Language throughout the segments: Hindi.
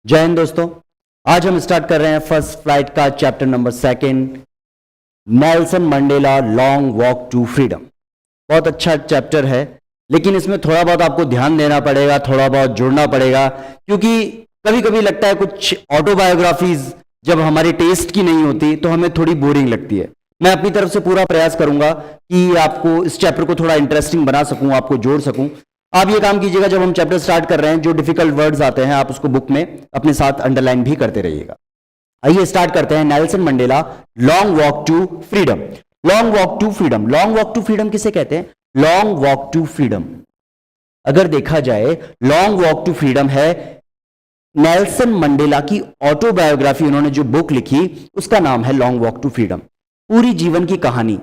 जय हिंद दोस्तों। आज हम स्टार्ट कर रहे हैं फर्स्ट फ्लाइट का chapter number 2, Nelson Mandela long walk to freedom. बहुत अच्छा चैप्टर है, लेकिन इसमें थोड़ा बहुत आपको ध्यान देना पड़ेगा, थोड़ा बहुत जुड़ना पड़ेगा, क्योंकि कभी कभी लगता है कुछ ऑटोबायोग्राफीज जब हमारे टेस्ट की नहीं होती तो हमें थोड़ी बोरिंग लगती है। मैं अपनी तरफ से पूरा प्रयास करूंगा कि आपको इस चैप्टर को थोड़ा इंटरेस्टिंग बना सकूं, आपको जोड़ सकूं। आप ये काम कीजिएगा, जब हम चैप्टर स्टार्ट कर रहे हैं जो डिफिकल्ट वर्ड्स आते हैं आप उसको बुक में अपने साथ अंडरलाइन भी करते रहिएगा। आइए स्टार्ट करते हैं। Nelson Mandela long walk to freedom. Long walk to freedom, long walk to freedom किसे कहते हैं? लॉन्ग वॉक टू फ्रीडम अगर देखा जाए, लॉन्ग वॉक टू फ्रीडम है नेल्सन मंडेला की ऑटोबायोग्राफी। उन्होंने जो बुक लिखी उसका नाम है लॉन्ग वॉक टू फ्रीडम। पूरी जीवन की कहानी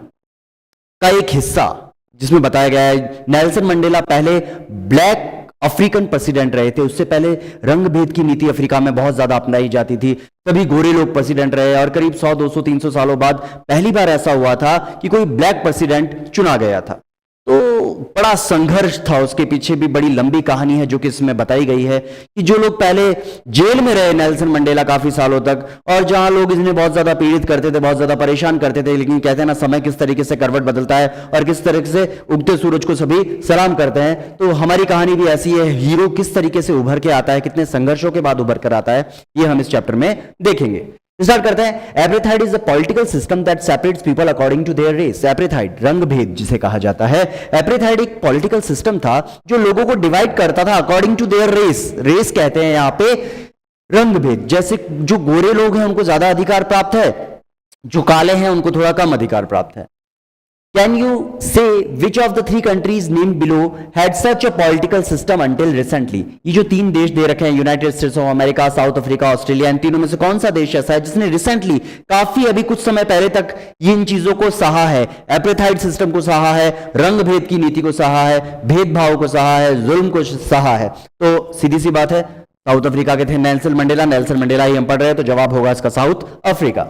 का एक हिस्सा जिसमें बताया गया है नेल्सन मंडेला पहले ब्लैक अफ्रीकन प्रेसिडेंट रहे थे। उससे पहले रंग भेद की नीति अफ्रीका में बहुत ज्यादा अपनाई जाती थी, तभी गोरे लोग प्रेसिडेंट रहे और करीब 100, 200, 300 सालों बाद पहली बार ऐसा हुआ था कि कोई ब्लैक प्रेसिडेंट चुना गया था। तो बड़ा संघर्ष था, उसके पीछे भी बड़ी लंबी कहानी है जो कि इसमें बताई गई है कि जो लोग पहले जेल में रहे नेल्सन मंडेला काफी सालों तक, और जहां लोग इन्हें बहुत ज्यादा पीड़ित करते थे, बहुत ज्यादा परेशान करते थे, लेकिन कहते हैं ना समय किस तरीके से करवट बदलता है और किस तरीके से उगते सूरज को सभी सलाम करते हैं। तो हमारी कहानी भी ऐसी है, हीरो किस तरीके से उभर के आता है, कितने संघर्षों के बाद उभर कर आता है, ये हम इस चैप्टर में देखेंगे। स्टार्ट करते हैं। Apartheid is a political system that separates people according to their race. Apartheid रंग भेद जिसे कहा जाता है। एपरेथाइड एक पॉलिटिकल सिस्टम था जो लोगों को डिवाइड करता था according to their race. Race कहते हैं यहां पे रंग भेद, जैसे जो गोरे लोग हैं उनको ज्यादा अधिकार प्राप्त है, जो काले हैं उनको थोड़ा कम अधिकार प्राप्त है। Can you say which of the three countries named below had such a political system until recently? ये जो तीन देश दे रखे हैं, United States of America, South Africa, Australia, इन तीनों में से कौन सा देश ऐसा है जिसने रिसेंटली, काफी अभी कुछ समय पहले तक इन चीजों को सहा है? एपरेथाइड सिस्टम को सहा है, रंग भेद की नीति को सहा है, भेदभाव को सहा है, जुल्म को सहा है। तो सीधी सी बात है, साउथ अफ्रीका के थे नेल्सन मंडेला। नेल्सन मंडेला ही हम पढ़ रहे हैं, तो जवाब होगा इसका south Africa.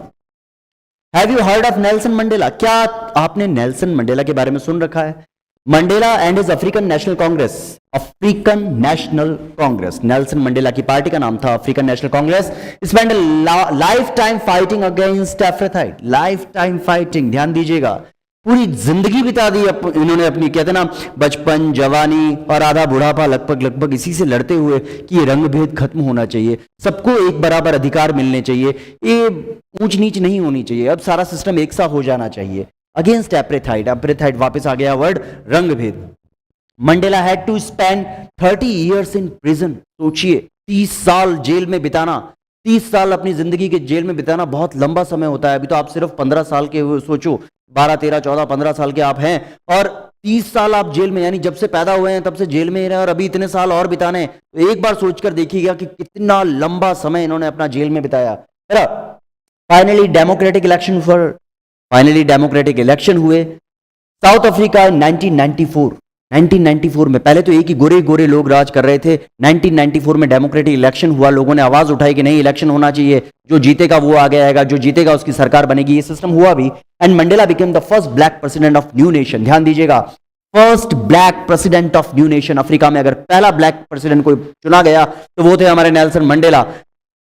Have you heard of Nelson Mandela? क्या आपने नेल्सन मंडेला के बारे में सुन रखा है? Mandela and his African National Congress. African National Congress, Nelson Mandela की पार्टी का नाम था African National Congress. Spend lifetime fighting against apartheid. Lifetime fighting, ध्यान दीजिएगा, पूरी जिंदगी बिता दी इन्होंने अपनी, कहते ना बचपन, जवानी और आधा बुढ़ापा लगभग इसी से लड़ते हुए कि ये रंग भेद खत्म होना चाहिए, सबको एक बराबर अधिकार मिलने चाहिए, ये ऊंच नीच नहीं होनी चाहिए, अब सारा सिस्टम एक सा हो जाना चाहिए। अगेंस्ट एपरेथाइड, एपरेथाइड वापस आ गया वर्ड, रंग भेद। Mandela had to spend 30 years in prison. सोचिए 30 साल जेल में बिताना, 30 साल अपनी जिंदगी के जेल में बिताना बहुत लंबा समय होता है। अभी तो आप सिर्फ 15 साल के हुए, सोचो 12, 13, 14, 15 साल के आप हैं और 30 साल आप जेल में, यानी जब से पैदा हुए हैं तब से जेल में ही रहे और अभी इतने साल और बिताने। तो एक बार सोचकर देखिएगा कि कितना लंबा समय इन्होंने अपना जेल में बिताया। फाइनली डेमोक्रेटिक इलेक्शन हुए साउथ अफ्रीका 1994 में। पहले तो एक ही गोरे लोग राज कर रहे थे। 1994 में डेमोक्रेटिक इलेक्शन हुआ, लोगों ने आवाज उठाई कि नहीं, इलेक्शन होना चाहिए, जो जीतेगा वो आगे आएगा, जो जीतेगा उसकी सरकार बनेगी। ये सिस्टम हुआ भी, and Mandela became the first black president of new nation. ध्यान दीजिएगा, first black president of new nation. Africa में अगर पहला ब्लैक प्रेसिडेंट कोई चुना गया तो वो थे हमारे नेल्सन मंडेला।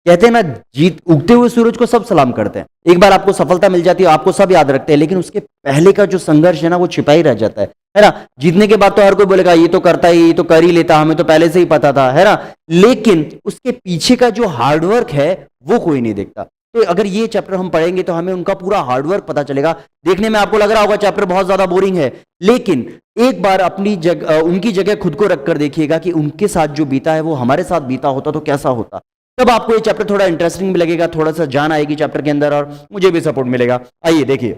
कहते हैं ना, जीत उगते हुए सूरज को सब सलाम करते हैं। एक बार आपको सफलता मिल जाती है, आपको सब याद रखते हैं, लेकिन उसके पहले का जो संघर्ष है ना, वो छिपा ही रह जाता है ना। जीतने के बाद तो हर कोई बोलेगा ये तो करता ही, ये तो कर ही लेता, हमें तो पहले से ही पता था, है ना। लेकिन उसके पीछे का जो हार्डवर्क है वो कोई नहीं देखता। तो अगर ये चैप्टर हम पढ़ेंगे तो हमें उनका पूरा हार्डवर्क पता चलेगा। देखने में आपको लग रहा होगा चैप्टर बहुत ज्यादा बोरिंग है, लेकिन एक बार अपनी जगह, उनकी जगह खुद को रखकर देखिएगा कि उनके साथ जो बीता है वो हमारे साथ बीता होता तो कैसा होता। तब आपको ये चैप्टर थोड़ा इंटरेस्टिंग भी लगेगा, थोड़ा सा जान आएगी चैप्टर के अंदर और मुझे भी सपोर्ट मिलेगा। आइए देखिए,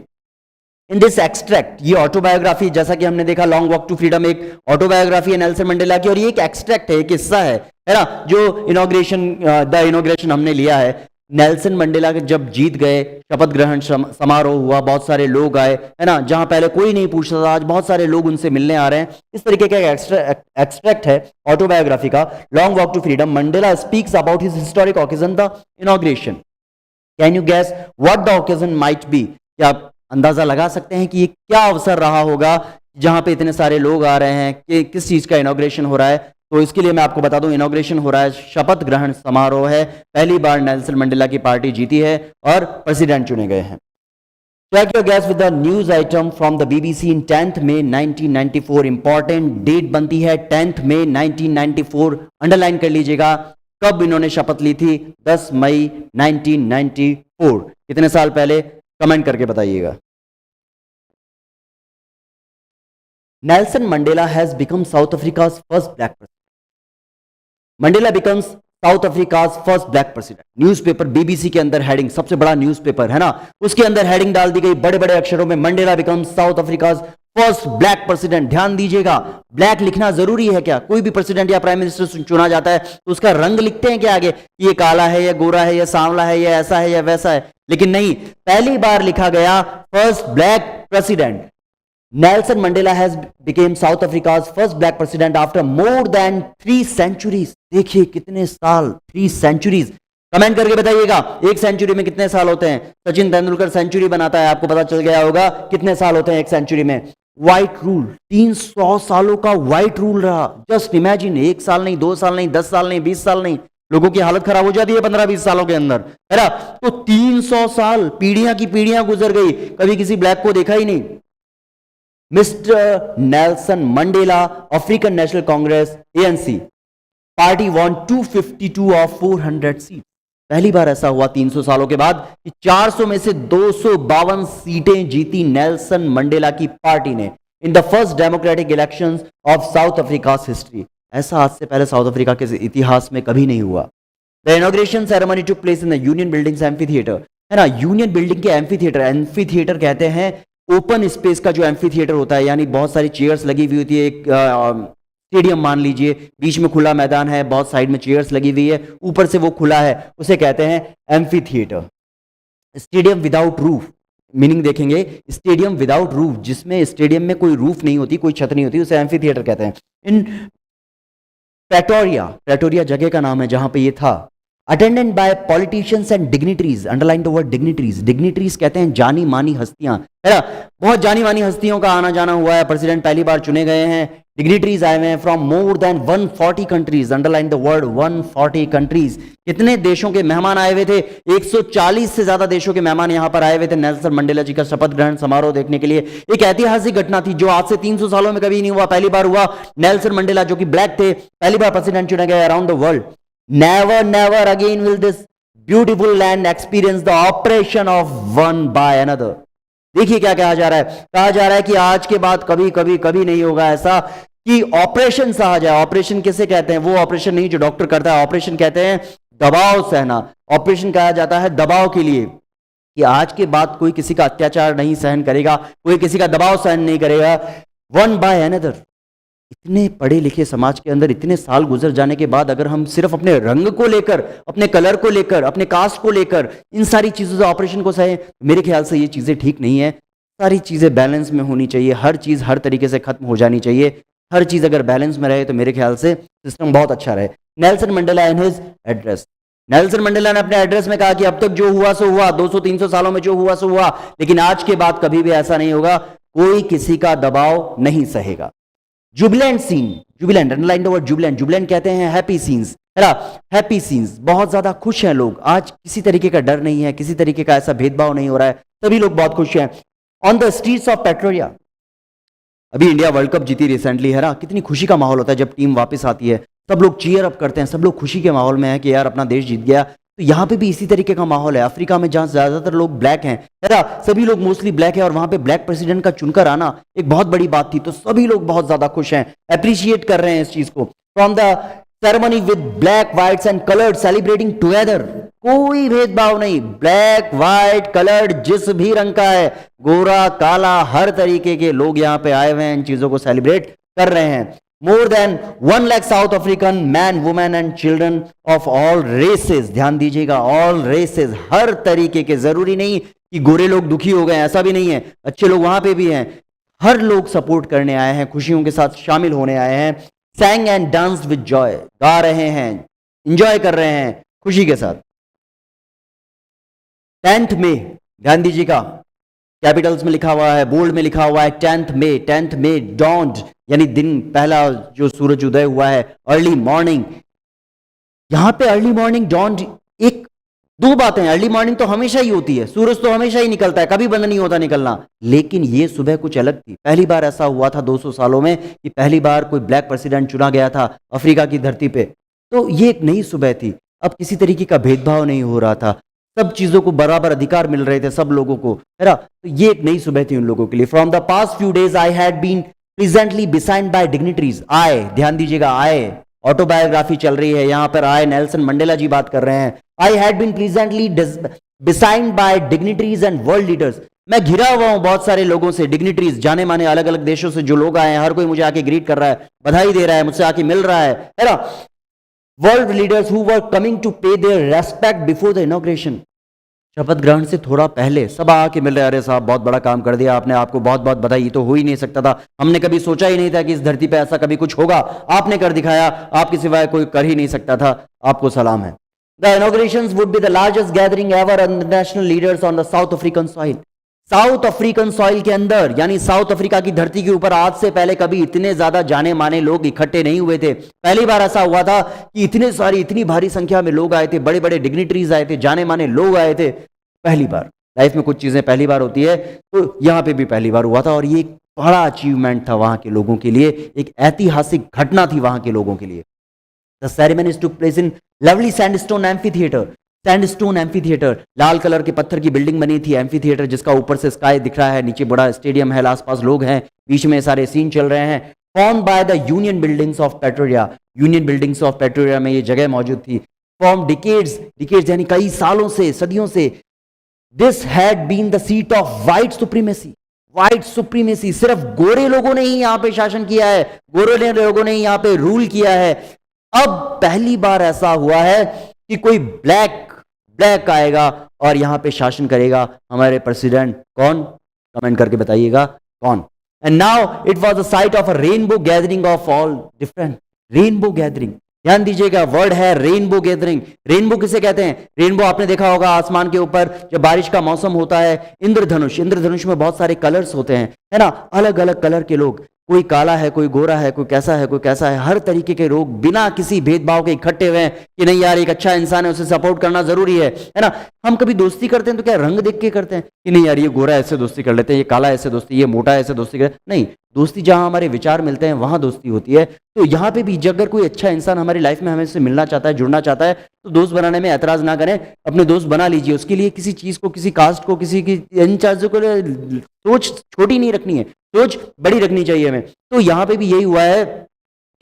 इन दिस एक्सट्रैक्ट, ये ऑटोबायोग्राफी, जैसा कि हमने देखा लॉन्ग वॉक टू फ्रीडम एक ऑटोबायोग्राफी है नेल्सन मंडेला की, और ये एक एक्सट्रैक्ट है, एक हिस्सा है ना, जो इनॉग्रेशन हमने लिया है। नेल्सन मंडेला के जब जीत गए, शपथ ग्रहण समारोह हुआ, बहुत सारे लोग आए, है ना, जहां पहले कोई नहीं पूछता था, आज बहुत सारे लोग उनसे मिलने आ रहे हैं। इस तरीके का एक्सट्रैक्ट है ऑटोबायोग्राफी का, long walk to freedom. Mandela speaks about his historic occasion, the inauguration. Can you guess what the occasion might be? क्या आप अंदाजा लगा सकते हैं कि ये क्या अवसर रहा होगा जहां पे इतने सारे लोग आ रहे हैं, कि किस चीज का इनॉग्रेशन हो रहा है? तो इसके लिए मैं आपको बता दूं, इनॉग्रेशन हो रहा है, शपथ ग्रहण समारोह है, पहली बार नेल्सन मंडेला की पार्टी जीती है और प्रेसिडेंट चुने गए हैं। Track your guess with the news item from the BBC in 10th May 1994. Important date बनती है 10th May 1994, अंडरलाइन कर लीजिएगा। कब इन्होंने शपथ ली थी? 10 मई 1994। कितने साल पहले? कमेंट करके बताइएगा। Nelson Mandela has become south Africa's first black president. Mandela becomes south Africa's first black president. Newspaper BBC के अंदर हेडिंग, सबसे बड़ा न्यूज़पेपर है ना, उसके अंदर हेडिंग डाल दी गई बड़े बड़े अक्षरों में, Mandela becomes south Africa's first black president. ध्यान दीजिएगा, ब्लैक लिखना जरूरी है क्या? कोई भी प्रेसिडेंट या प्राइम मिनिस्टर चुना जाता है तो उसका रंग लिखते हैं क्या आगे, ये काला है, या गोरा है, या सांवला है, या ऐसा है, या वैसा है? लेकिन नहीं, पहली बार लिखा गया first black president. Nelson Mandela has became South Africa's first black president after more than 3 centuries. देखिए कितने साल, 3 centuries। कमेंट करके बताइएगा, एक सेंचुरी में कितने साल होते हैं? सचिन तेंदुलकर सेंचुरी बनाता है, आपको पता चल गया होगा कितने साल होते हैं एक सेंचुरी में। व्हाइट रूल, 300 सालों का व्हाइट रूल रहा। जस्ट इमेजिन, 1 साल नहीं, 2 साल नहीं, 10 साल नहीं, 20 साल नहीं, लोगों की हालत खराब हो जाती है 15-20 सालों के अंदर, है ना? तो 300 साल, पीढ़ियां की पीढ़ियां गुजर गई, कभी किसी ब्लैक को देखा ही नहीं। Mister Nelson Mandela, African National Congress ANC party won 252 of 400 seat. पहली बार ऐसा हुआ 300 सालों के बाद कि 400 में से 252 सीटें जीती नेल्सन मंडेला की पार्टी ने in the first democratic elections of south Africa history. ऐसा आज से पहले साउथ अफ्रीका के इतिहास में कभी नहीं हुआ। The inauguration ceremony took place in the Union buildings amphi theatre, है ना, यूनियन बिल्डिंग के एम्फी थिएटर। एम्फी थिएटर कहते हैं ओपन स्पेस का जो एम्फी थिएटर होता है, यानी बहुत सारी चेयर्स लगी हुई होती है, एक स्टेडियम मान लीजिए, बीच में खुला मैदान है, बहुत साइड में चेयर्स लगी हुई है, ऊपर से वो खुला है, उसे कहते हैं amphi theatre. Stadium without roof, meaning देखेंगे, स्टेडियम विदाउट रूफ, जिसमें स्टेडियम में कोई रूफ नहीं होती, कोई छत नहीं होती, उसे एम्फी थिएटर कहते हैं। इन प्रेटोरिया जगह का नाम है जहां पे ये था। Attended by politicians and dignitaries, underline the word dignitaries. Dignitaries कहते हैं जानी मानी हस्तियां, है ना, बहुत जानी मानी हस्तियों का आना जाना हुआ है, प्रेसिडेंट पहली बार चुने गए हैं। डिग्निटरीज आए हुए हैं from more than 140 countries, underline the word 140 countries. कितने देशों के मेहमान आए हुए थे? 140 से ज्यादा देशों के मेहमान यहां पर आए हुए थे नेल्सन मंडेला जी का शपथ ग्रहण समारोह देखने के लिए। एक ऐतिहासिक घटना थी जो आज से 300 सालों में कभी नहीं हुआ, पहली बार हुआ। नेल्सन मंडेला जो कि ब्लैक थे, पहली बार प्रेसिडेंट चुने गए around the world. Never again will this beautiful land experience the oppression of one by another. देखिए क्या कहा जा रहा है, कहा जा रहा है कि आज के बाद कभी नहीं होगा ऐसा कि ऑपरेशन सहा जाए। ऑपरेशन किसे कहते हैं? वो ऑपरेशन नहीं जो डॉक्टर करता है, ऑपरेशन कहते हैं दबाव सहना। ऑपरेशन कहा जाता है दबाव के लिए, कि आज के बाद कोई किसी का अत्याचार नहीं सहन करेगा, कोई किसी का दबाव सहन नहीं करेगा। One by another. इतने पढ़े लिखे समाज के अंदर इतने साल गुजर जाने के बाद अगर हम सिर्फ अपने रंग को लेकर, अपने कलर को लेकर, अपने कास्ट को लेकर इन सारी चीजों से ऑपरेशन को सहे, मेरे ख्याल से ये चीजें ठीक नहीं है। सारी चीजें बैलेंस में होनी चाहिए, हर चीज हर तरीके से खत्म हो जानी चाहिए। हर चीज अगर बैलेंस में रहे तो मेरे ख्याल से सिस्टम बहुत अच्छा रहे। Nelson Mandela in his address, Nelson Mandela ने अपने एड्रेस में कहा कि अब तक जो हुआ सो हुआ, 200-300 सालों में जो हुआ सो हुआ, लेकिन आज के बाद कभी भी ऐसा नहीं होगा, कोई किसी का दबाव नहीं सहेगा। Jubilant scene, jubilant, underline the word jubilant. Jubilant कहते हैं हैप्पी सीन्स, है ना, हैप्पी सीन्स। बहुत ज्यादा खुश हैं लोग आज, किसी तरीके का डर नहीं है, किसी तरीके का ऐसा भेदभाव नहीं हो रहा है, सभी लोग बहुत खुश हैं। ऑन द स्ट्रीट्स ऑफ पेट्रोरिया, अभी इंडिया वर्ल्ड कप जीती रिसेंटली, है ना, कितनी खुशी का माहौल होता है जब टीम वापस आती है, सब लोग चीयर अप करते हैं, सब लोग खुशी के माहौल में है कि यार अपना देश जीत गया। तो यहाँ पे भी इसी तरीके का माहौल है। अफ्रीका में जहाँ ज्यादातर लोग ब्लैक हैं, है ना, सभी लोग मोस्टली ब्लैक है, और वहां पे ब्लैक प्रेसिडेंट का चुनकर आना एक बहुत बड़ी बात थी, तो सभी लोग बहुत ज्यादा खुश हैं, अप्रिशिएट कर रहे हैं इस चीज को। From the ceremony with black, whites and coloured celebrating together, कोई भेदभाव नहीं, ब्लैक व्हाइट कलर्ड जिस भी रंग का है, गोरा काला, हर तरीके के लोग यहाँ पे आए हुए हैं, इन चीजों को सेलिब्रेट कर रहे हैं। More than 1 lakh South African men, women and children of all races, ध्यान दीजिएगा, all races, हर तरीके के, जरूरी नहीं कि गोरे लोग दुखी हो गए, ऐसा भी नहीं है, अच्छे लोग वहां पे भी हैं, हर लोग सपोर्ट करने आए हैं, खुशियों के साथ शामिल होने आए हैं। sang and danced with joy, गा रहे हैं, इंजॉय कर रहे हैं खुशी के साथ। 10th में ध्यान दीजिएगा, कैपिटल्स में लिखा हुआ है, बोल्ड में लिखा हुआ है 10th मे डॉन्ड, यानी दिन पहला जो सूरज उदय हुआ है, अर्ली मॉर्निंग। यहां पे अर्ली मॉर्निंग डॉन्ड, एक दो बातें, अर्ली मॉर्निंग तो हमेशा ही होती है, सूरज तो हमेशा ही निकलता है, कभी बंद नहीं होता निकलना, लेकिन ये सुबह कुछ अलग थी। पहली बार ऐसा हुआ था 200 सालों में कि पहली बार कोई ब्लैक प्रेसिडेंट चुना गया था अफ्रीका की धरती पे। तो ये एक नई सुबह थी। अब किसी तरीके का भेदभाव नहीं हो रहा था, सब चीजों को बराबर अधिकार मिल रहे थे सब लोगों को, है ना। तो ये एक नई सुबह थी उन लोगों के लिए। From the past few days I had been presently beside by dignitaries. आए, ध्यान दीजिएगा, आए, ऑटोबायोग्राफी चल रही है यहां पर, आए नेल्सन मंडेला जी बात कर रहे हैं। I had been presently beside by dignitaries and world leaders. मैं घिरा हुआ हूं बहुत सारे लोगों से, डिग्निटरीज, जाने माने अलग अलग देशों से जो लोग आए हैं, हर कोई मुझे आके ग्रीट कर रहा है, बधाई दे रहा है, मुझसे आके मिल रहा है ना। World leaders who were coming to pay their respect before the inauguration. शपथ ग्रहण से थोड़ा पहले सब आके मिल रहे, अरे साहब बहुत बड़ा काम कर दिया आपने, आपको बहुत बहुत बधाई, तो हो ही नहीं सकता था, हमने कभी सोचा ही नहीं था कि इस धरती पे ऐसा कभी कुछ होगा, आपने कर दिखाया, आपके सिवाय कोई कर ही नहीं सकता था, आपको सलाम है। The inaugurations would be the largest gathering ever international leaders on the South African soil. South African soil के अंदर, यानी साउथ अफ्रीका की धरती के ऊपर आज से पहले कभी इतने ज्यादा जाने माने लोग इकट्ठे नहीं हुए थे। पहली बार ऐसा हुआ था कि इतनी भारी संख्या में लोग आए थे, बड़े बड़े डिग्निटरीज आए थे, जाने माने लोग आए थे। पहली बार लाइफ में कुछ चीजें पहली बार होती है, तो यहां पे भी पहली बार हुआ था, और ये एक बड़ा अचीवमेंट था वहां के लोगों के लिए, एक ऐतिहासिक घटना थी वहां के लोगों के लिए। The ceremonies took place in lovely sandstone amphitheatre. Sandstone amphitheatre, Lal colour के पत्थर की बिल्डिंग बनी थी, एम्फीथिएटर, जिसका ऊपर से स्काई दिख रहा है, नीचे बड़ा स्टेडियम है, आसपास लोग हैं, बीच में सारे सीन चल रहे हैं। Form by the Union Buildings of Pretoria. Union Buildings of Pretoria में ये जगह मौजूद थी। फॉर्म डिकेड्स यानी कई सालों से, सदियों से। This had been the seat of white supremacy. White supremacy, सिर्फ गोरे लोगों ने ही यहां पे शासन किया है, गोरे लोगों ने ही यहां पे रूल किया है। अब पहली बार ऐसा हुआ है कि कोई ब्लैक आएगा और यहां पे शासन करेगा। हमारे प्रेसिडेंट कौन, कमेंट करके बताइएगा कौन। And now it was the site of a rainbow gathering of all different, rainbow gathering, ध्यान दीजिएगा, वर्ड है रेनबो गैदरिंग। रेनबो किसे कहते हैं? रेनबो आपने देखा होगा आसमान के ऊपर जब बारिश का मौसम होता है, इंद्रधनुष, इंद्रधनुष में बहुत सारे कलर्स होते हैं, है ना, अलग अलग कलर के लोग, कोई काला है, कोई गोरा है, कोई कैसा है, कोई कैसा है, हर तरीके के लोग बिना किसी भेदभाव के इकट्ठे हुए हैं कि नहीं यार एक अच्छा इंसान है, उसे सपोर्ट करना जरूरी है ना। हम कभी दोस्ती करते हैं तो क्या रंग देख के करते हैं कि नहीं यार ये गोरा ऐसे दोस्ती कर लेते हैं, ये काला ऐसे दोस्ती, ये मोटा ऐसे दोस्ती कर, नहीं, दोस्ती जहां हमारे विचार मिलते हैं वहां दोस्ती होती है। तो यहाँ पे भी अगर कोई अच्छा इंसान हमारी लाइफ में हमें से मिलना चाहता है, जुड़ना चाहता है, तो दोस्त बनाने में ऐतराज ना करें, अपने दोस्त बना लीजिए। उसके लिए किसी चीज को, किसी कास्ट को, किसी की इन चीजों को सोच छोटी नहीं रखनी है, सोच बड़ी रखनी चाहिए हमें। तो यहाँ पे भी यही हुआ है,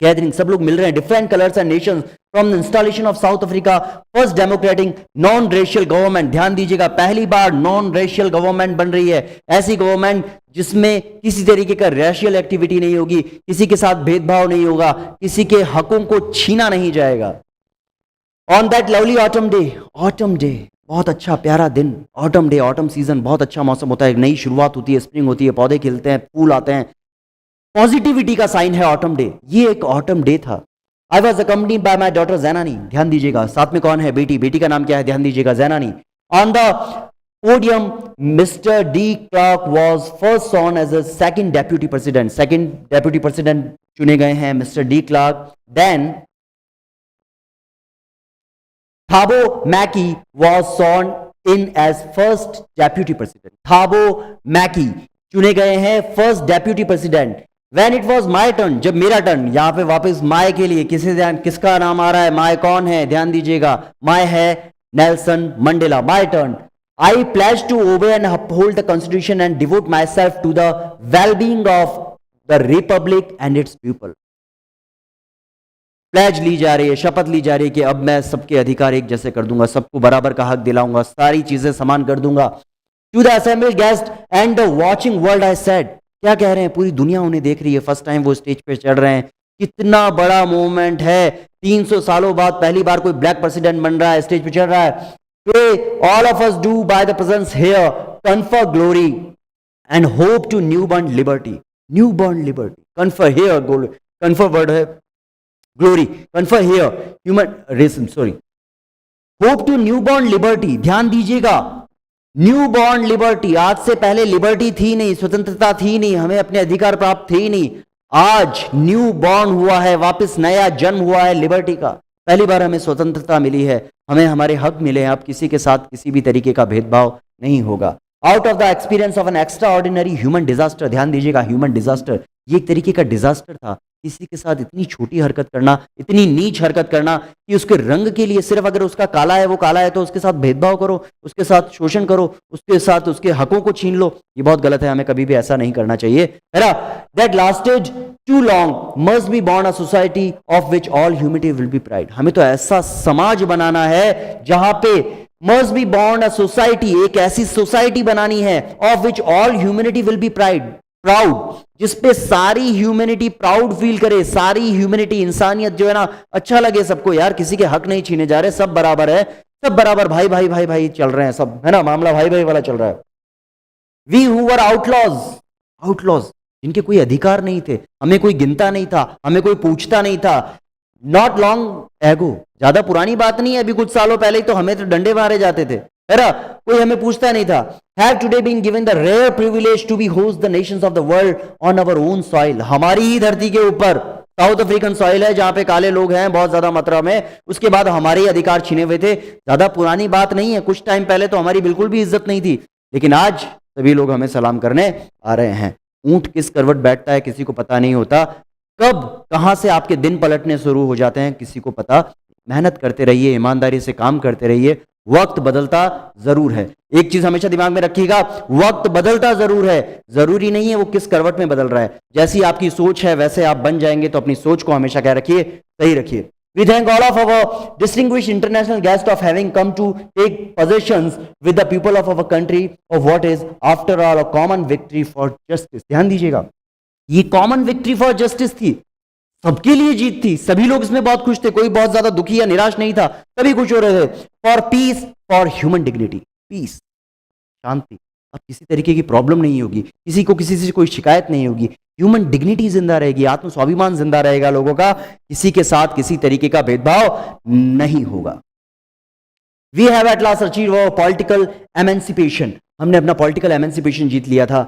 गैदरिंग, सब लोग मिल रहे हैं, different colours and Nations from the installation of south Africa first democratic non racial government. ध्यान दीजिएगा, पहली बार नॉन रेशियल गवर्नमेंट बन रही है, ऐसी गवर्नमेंट जिसमें किसी तरीके का रेशियल एक्टिविटी नहीं होगी, किसी के साथ भेदभाव नहीं होगा, किसी के हकों को छीना नहीं जाएगा। On that lovely autumn day, बहुत अच्छा प्यारा दिन, ऑटम डे, ऑटम सीजन, बहुत अच्छा मौसम होता है, नई शुरुआत होती है, स्प्रिंग होती है, पौधे खिलते हैं, फूल आते हैं, पॉजिटिविटी का साइन है ऑटम डे। ये एक ऑटम डे था। I was accompanied by my daughter Zenani. ध्यान दीजिएगा, साथ में कौन है? बेटी का नाम क्या है? ध्यान दीजिएगा, Zenani. On the podium Mr de Klerk was first sworn as a second deputy president चुने गए हैं Mr de Klerk. Then Thabo Mbeki was sworn in as first deputy president. Thabo Mbeki चुने गए हैं first deputy president. When it was my turn, जब मेरा टर्न, यहां पे वापस माय के लिए किसका नाम आ रहा है? माय कौन है? ध्यान दीजिएगा, माय है Nelson Mandela. My turn, I pledge to obey and uphold the constitution and devote myself to the well-being of the republic and its people. Pledge ली जा रही है, शपथ ली जा रही है कि अब मैं सबके अधिकार एक जैसे कर दूंगा, सबको बराबर का हक दिलाऊंगा, सारी चीजें समान कर दूंगा। To the assembled guest and the watching world I said. क्या कह रहे हैं? पूरी दुनिया उन्हें देख रही है, फर्स्ट टाइम वो स्टेज पे चढ़ रहे हैं, कितना बड़ा मूवमेंट है, 300 सालों बाद पहली बार कोई ब्लैक प्रेसिडेंट बन रहा है, स्टेज पे चढ़ रहा है। All of us do by the presence here confer glory and hope to newborn liberty. Confer here, confer word है glory, confer here human racism, sorry, hope to newborn liberty। ध्यान दीजिएगा, न्यू बॉर्न लिबर्टी, आज से पहले लिबर्टी थी नहीं, स्वतंत्रता थी नहीं, हमें अपने अधिकार प्राप्त थे ही नहीं। आज न्यू बॉर्न हुआ है, वापस नया जन्म हुआ है लिबर्टी का। पहली बार हमें स्वतंत्रता मिली है, हमें हमारे हक मिले हैं। अब किसी के साथ किसी भी तरीके का भेदभाव नहीं होगा। Out of the experience of an extra ordinary human disaster, ध्यान दीजिएगा, ह्यूमन डिजास्टर ये एक तरीके का डिजास्टर था। किसी के साथ इतनी छोटी हरकत करना, इतनी नीच हरकत करना कि उसके रंग के लिए, सिर्फ अगर उसका काला है वो काला है तो उसके साथ भेदभाव करो, उसके साथ शोषण करो, उसके साथ उसके हकों को छीन लो, ये बहुत गलत है। हमें कभी भी ऐसा नहीं करना चाहिए, है ना। That lasted too long must be born a society of which all humanity will be pride. हमें तो ऐसा समाज बनाना है जहां पे must be born a society, एक ऐसी सोसाइटी बनानी है of which all humanity will be proud, जिसपे सारी ह्यूमैनिटी प्राउड फील करे, सारी ह्यूमैनिटी, इंसानियत जो है ना, अच्छा लगे सबको। यार किसी के हक नहीं छीने जा रहे, सब बराबर है, सब बराबर, भाई भाई भाई भाई चल रहे हैं सब, है ना, मामला भाई भाई वाला चल रहा है। We who were outlaws, outlaws जिनके कोई अधिकार नहीं थे, हमें कोई गिनता नहीं था, हमें कोई पूछता नहीं था। नॉट लॉन्ग एगो, ज्यादा पुरानी बात नहीं है, अभी कुछ सालों पहले ही तो हमें तो डंडे मारे जाते थे, है ना, कोई हमें पूछता नहीं था। Have today been given the rare privilege to be host the nations of the world on our own soil, हमारी ही धरती के ऊपर, साउथ अफ्रीकन सॉइल है जहां पे काले लोग हैं बहुत ज्यादा मात्रा में, उसके बाद हमारे ही अधिकार छीने हुए थे। ज्यादा पुरानी बात नहीं है, कुछ टाइम पहले तो हमारी बिल्कुल भी इज्जत नहीं थी, लेकिन आज सभी लोग हमें सलाम करने आ रहे हैं। ऊंट किस करवट बैठता है किसी को पता नहीं होता, कब कहां से आपके दिन पलटने शुरू हो जाते हैं किसी को पता। मेहनत करते रहिए, ईमानदारी से काम करते रहिए। वक्त बदलता जरूर है, एक चीज हमेशा दिमाग में रखिएगा, वक्त बदलता जरूर है, जरूरी नहीं है वो किस करवट में बदल रहा है। जैसी आपकी सोच है वैसे आप बन जाएंगे, तो अपनी सोच को हमेशा क्या रखिए, सही रखिए। We thank all of our distinguished international guests of having come to take possessions with the people of our country of what is after all a common victory for justice। ध्यान दीजिएगा, ये कॉमन विक्ट्री फॉर जस्टिस थी, सबके लिए जीत थी, सभी लोग इसमें बहुत खुश थे, कोई बहुत ज्यादा दुखी या निराश नहीं था, सभी खुश हो रहे थे। For peace, for human dignity, peace, शांति, अब किसी तरीके की प्रॉब्लम नहीं होगी, किसी को किसी से कोई शिकायत नहीं होगी, ह्यूमन डिग्निटी जिंदा रहेगी, आत्म स्वाभिमान जिंदा रहेगा लोगों का, किसी के साथ किसी तरीके का भेदभाव नहीं होगा। We have at last achieve political emancipation, हमने अपना पॉलिटिकल एमेंसिपेशन जीत लिया था।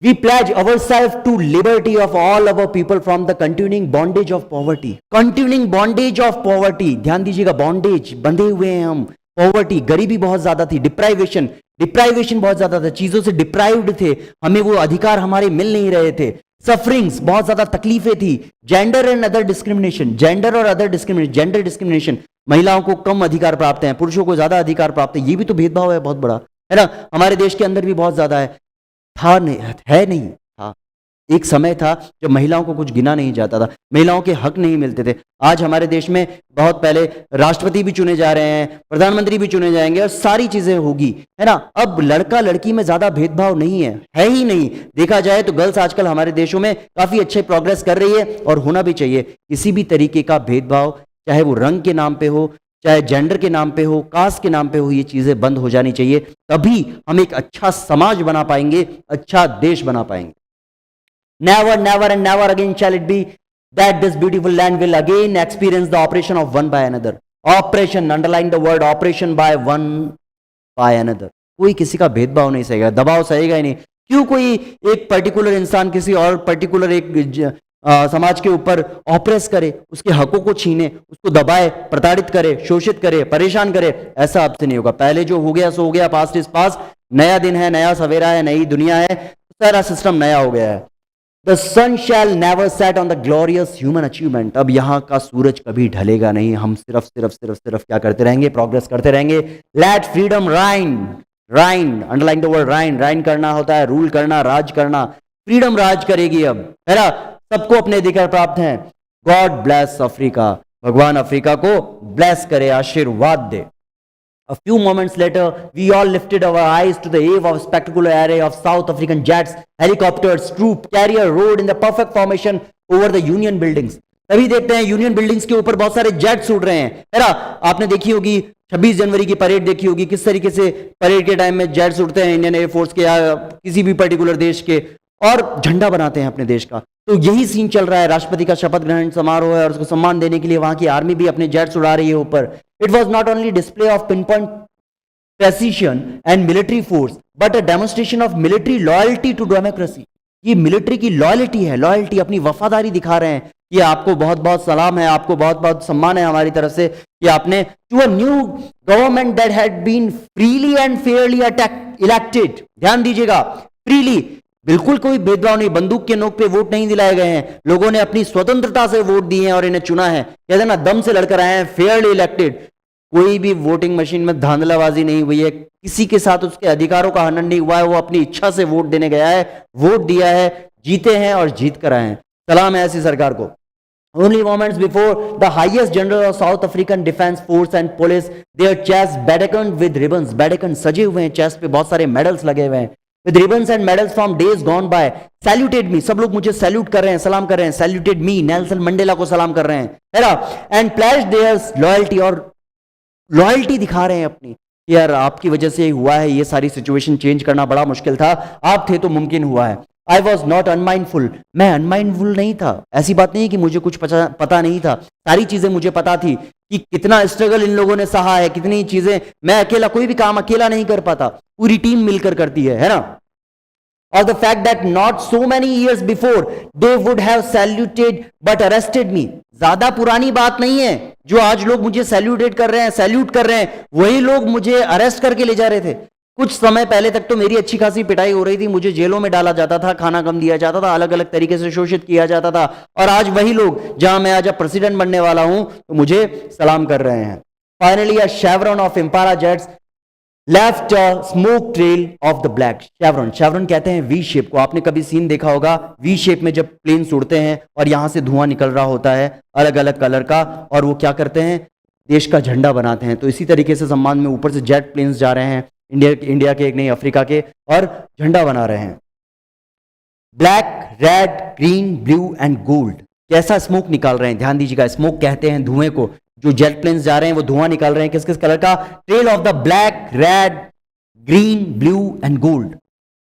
We pledge ourselves to liberty of all our people from the continuing bondage of poverty। Continuing bondage of poverty, ध्यान दीजिएगा, बॉन्डेज, बंधे हुए हैं हम, पॉवर्टी, गरीबी बहुत ज्यादा थी, डिप्राइवेशन, डिप्राइवेशन बहुत ज्यादा था, चीजों से डिप्राइव्ड थे, हमें वो अधिकार हमारे मिल नहीं रहे थे, सफरिंग्स, बहुत ज्यादा तकलीफें थी, gender and other discrimination, gender और अदर डिस्क्रिमिनेशन, जेंडर डिस्क्रिमिनेशन, महिलाओं को कम अधिकार प्राप्त हैं, पुरुषों को ज्यादा अधिकार प्राप्त है, ये भी तो भेदभाव है बहुत बड़ा, है ना, हमारे देश के अंदर भी बहुत ज्यादा है। था नहीं, है नहीं था, एक समय था जब महिलाओं को कुछ गिना नहीं जाता था, महिलाओं के हक नहीं मिलते थे। आज हमारे देश में बहुत पहले राष्ट्रपति भी चुने जा रहे हैं, प्रधानमंत्री भी चुने जाएंगे और सारी चीजें होगी, है ना। अब लड़का लड़की में ज्यादा भेदभाव नहीं है ही नहीं। देखा जाए तो गर्ल्स आजकल हमारे देशों में काफी अच्छे प्रोग्रेस कर रही है और होना भी चाहिए। किसी भी तरीके का भेदभाव, चाहे वो रंग के नाम पे हो, चाहे जेंडर के नाम पे हो, कास्ट के नाम पे हो, ये चीजें बंद हो जानी चाहिए, तभी हम एक अच्छा समाज बना पाएंगे, अच्छा देश बना पाएंगे। Never never and never again shall it be that this beautiful land will again experience the oppression of one by another. Oppression, underline the word oppression, by one by another. कोई किसी का भेदभाव नहीं सहेगा, दबाव सहेगा ही नहीं। क्यों कोई एक पर्टिकुलर इंसान किसी और पर्टिकुलर एक समाज के ऊपर ऑपरेस करे, उसके हकों को छीने, उसको दबाए, प्रताड़ित करे, शोषित करे, परेशान करे, ऐसा आपसे नहीं होगा। पहले जो हो गया सो हो गया, पास्ट इज पास्ट, नया दिन है, नया सवेरा है, नई दुनिया है, सारा सिस्टम नया हो गया है। The sun shall never set on the glorious human achievement. अब यहाँ का सूरज कभी ढलेगा नहीं, हम सिर्फ सिर्फ सिर्फ सिर्फ क्या करते रहेंगे, प्रोग्रेस करते रहेंगे। Let freedom reign, reign, underline the word reign, reign करना होता है रूल करना, राज करना, फ्रीडम राज करेगी अब, है ना, सबको अपने अधिकार प्राप्त हैं। गॉड ब्लेस अफ्रीका, भगवान अफ्रीका को ब्लेस करे, आशीर्वाद दे। A few moments later, we all lifted our eyes to the eve of a spectacular array of South African jets, helicopters, troop carrier rode in the perfect formation over the Union buildings। तभी देखते हैं यूनियन बिल्डिंग्स के ऊपर बहुत सारे जेट्स उड़ रहे हैं, है ना। आपने देखी होगी 26 जनवरी की परेड देखी होगी, किस तरीके से परेड के टाइम में जेट्स उड़ते हैं इंडियन एयरफोर्स के या किसी भी पर्टिकुलर देश के, और झंडा बनाते हैं अपने देश का। तो यही सीन चल रहा है, राष्ट्रपति का शपथ ग्रहण समारोह है और उसको सम्मान देने के लिए वहां की आर्मी भी अपने जेट्स उड़ा रही है ऊपर। It was not only display of pin point precision and military force but a demonstration of military loyalty to democracy. ये मिलिट्री की लॉयल्टी है, लॉयल्टी, अपनी वफादारी दिखा रहे हैं कि आपको बहुत बहुत सलाम है, आपको बहुत बहुत सम्मान है हमारी तरफ से कि आपने to a new government that had been freely and fairly elected. ध्यान दीजिएगा, फ्रीली, बिल्कुल कोई भेदभाव नहीं, बंदूक के नोक पे वोट नहीं दिलाए गए हैं, लोगों ने अपनी स्वतंत्रता से वोट दिए हैं और इन्हें चुना है, कहते हैं ना दम से लड़कर आए हैं, फेयरली इलेक्टेड. कोई भी वोटिंग मशीन में धांधलाबाजी नहीं हुई है, किसी के साथ उसके अधिकारों का हनन नहीं हुआ है, वो अपनी इच्छा से वोट देने गया है, वोट दिया है, जीते हैं और जीत कर आए हैं. सलाम है ऐसी सरकार को. Only moments before the highest general of South African Defense Force and Police, their chests bedecked with ribbons. bedecked सजे हुए हैं, चेस्ट पे बहुत सारे मेडल्स लगे हुए हैं. With ribbons and medals from days gone by, saluted me. सब लोग मुझे सैल्यूट कर रहे हैं, सलाम कर रहे हैं. Saluted me, नेल्सन मंडेला को सलाम कर रहे हैं, है ना. And pledged their loyalty, और लॉयल्टी दिखा रहे हैं अपनी. यार आपकी वजह से हुआ है, ये सारी सिचुएशन चेंज करना बड़ा मुश्किल था, आप थे तो मुमकिन हुआ है. आई वॉज नॉट अनमाइंडफुल, मैं अनमाइंडफुल नहीं था. ऐसी बात नहीं कि मुझे कुछ पता नहीं था, सारी चीजें मुझे पता थी कि कितना स्ट्रगल इन लोगों ने सहा है, कितनी चीजें. मैं अकेला कोई भी काम अकेला नहीं कर पाता, पूरी टीम मिलकर करती है ना. Or the fact that not so many years before they would have saluted but arrested me. ज्यादा पुरानी बात नहीं है, जो आज लोग मुझे सैल्यूट कर रहे हैं, वही लोग मुझे अरेस्ट करके ले जा रहे थे. कुछ समय पहले तक तो मेरी अच्छी खासी पिटाई हो रही थी, मुझे जेलों में डाला जाता था, खाना कम दिया जाता था, अलग अलग तरीके से शोषित किया जाता था, और आज वही लोग, जहां मैं आज प्रेसिडेंट बनने वाला हूं, तो मुझे सलाम कर रहे हैं. Finally a chevron of Impala jets left smoke trail of the black. Chevron कहते हैं वी शेप को. आपने कभी सीन देखा होगा वी शेप में जब प्लेन्स उड़ते हैं और यहां से धुआं निकल रहा होता है अलग अलग कलर का, और वो क्या करते हैं, देश का झंडा बनाते हैं. तो इसी तरीके से सम्मान में ऊपर से जेट प्लेन्स जा रहे हैं, इंडिया के, एक नहीं अफ्रीका के, और झंडा बना रहे हैं. Black, red, green, blue and gold. कैसा स्मोक निकाल रहे हैं, ध्यान दीजिएगा. स्मोक कहते हैं धुएं को. जो जेट प्लेन्स जा रहे हैं वो धुआं निकाल रहे हैं, किस किस कलर का, trail of the black, red, green, blue and gold.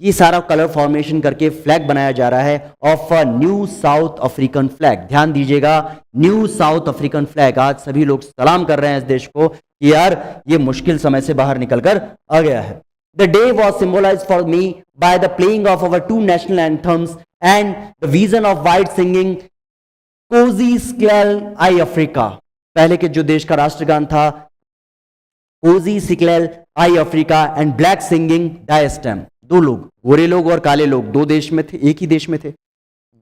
ये सारा कलर फॉर्मेशन करके फ्लैग बनाया जा रहा है of a new south African flag. ध्यान दीजिएगा, न्यू साउथ अफ्रीकन फ्लैग. आज सभी लोग सलाम कर रहे हैं इस देश को कि यार ये मुश्किल समय से बाहर निकलकर आ गया है. The day was symbolised for me by the playing of our 2 national anthems and the vision of white singing Nkosi Sikelel iAfrika. पहले के जो देश का राष्ट्रगान था Nkosi Sikelel iAfrika and black singing Die Stem. 2 लोग, गोरे लोग और काले लोग, 2 देश में थे, एक ही देश में थे.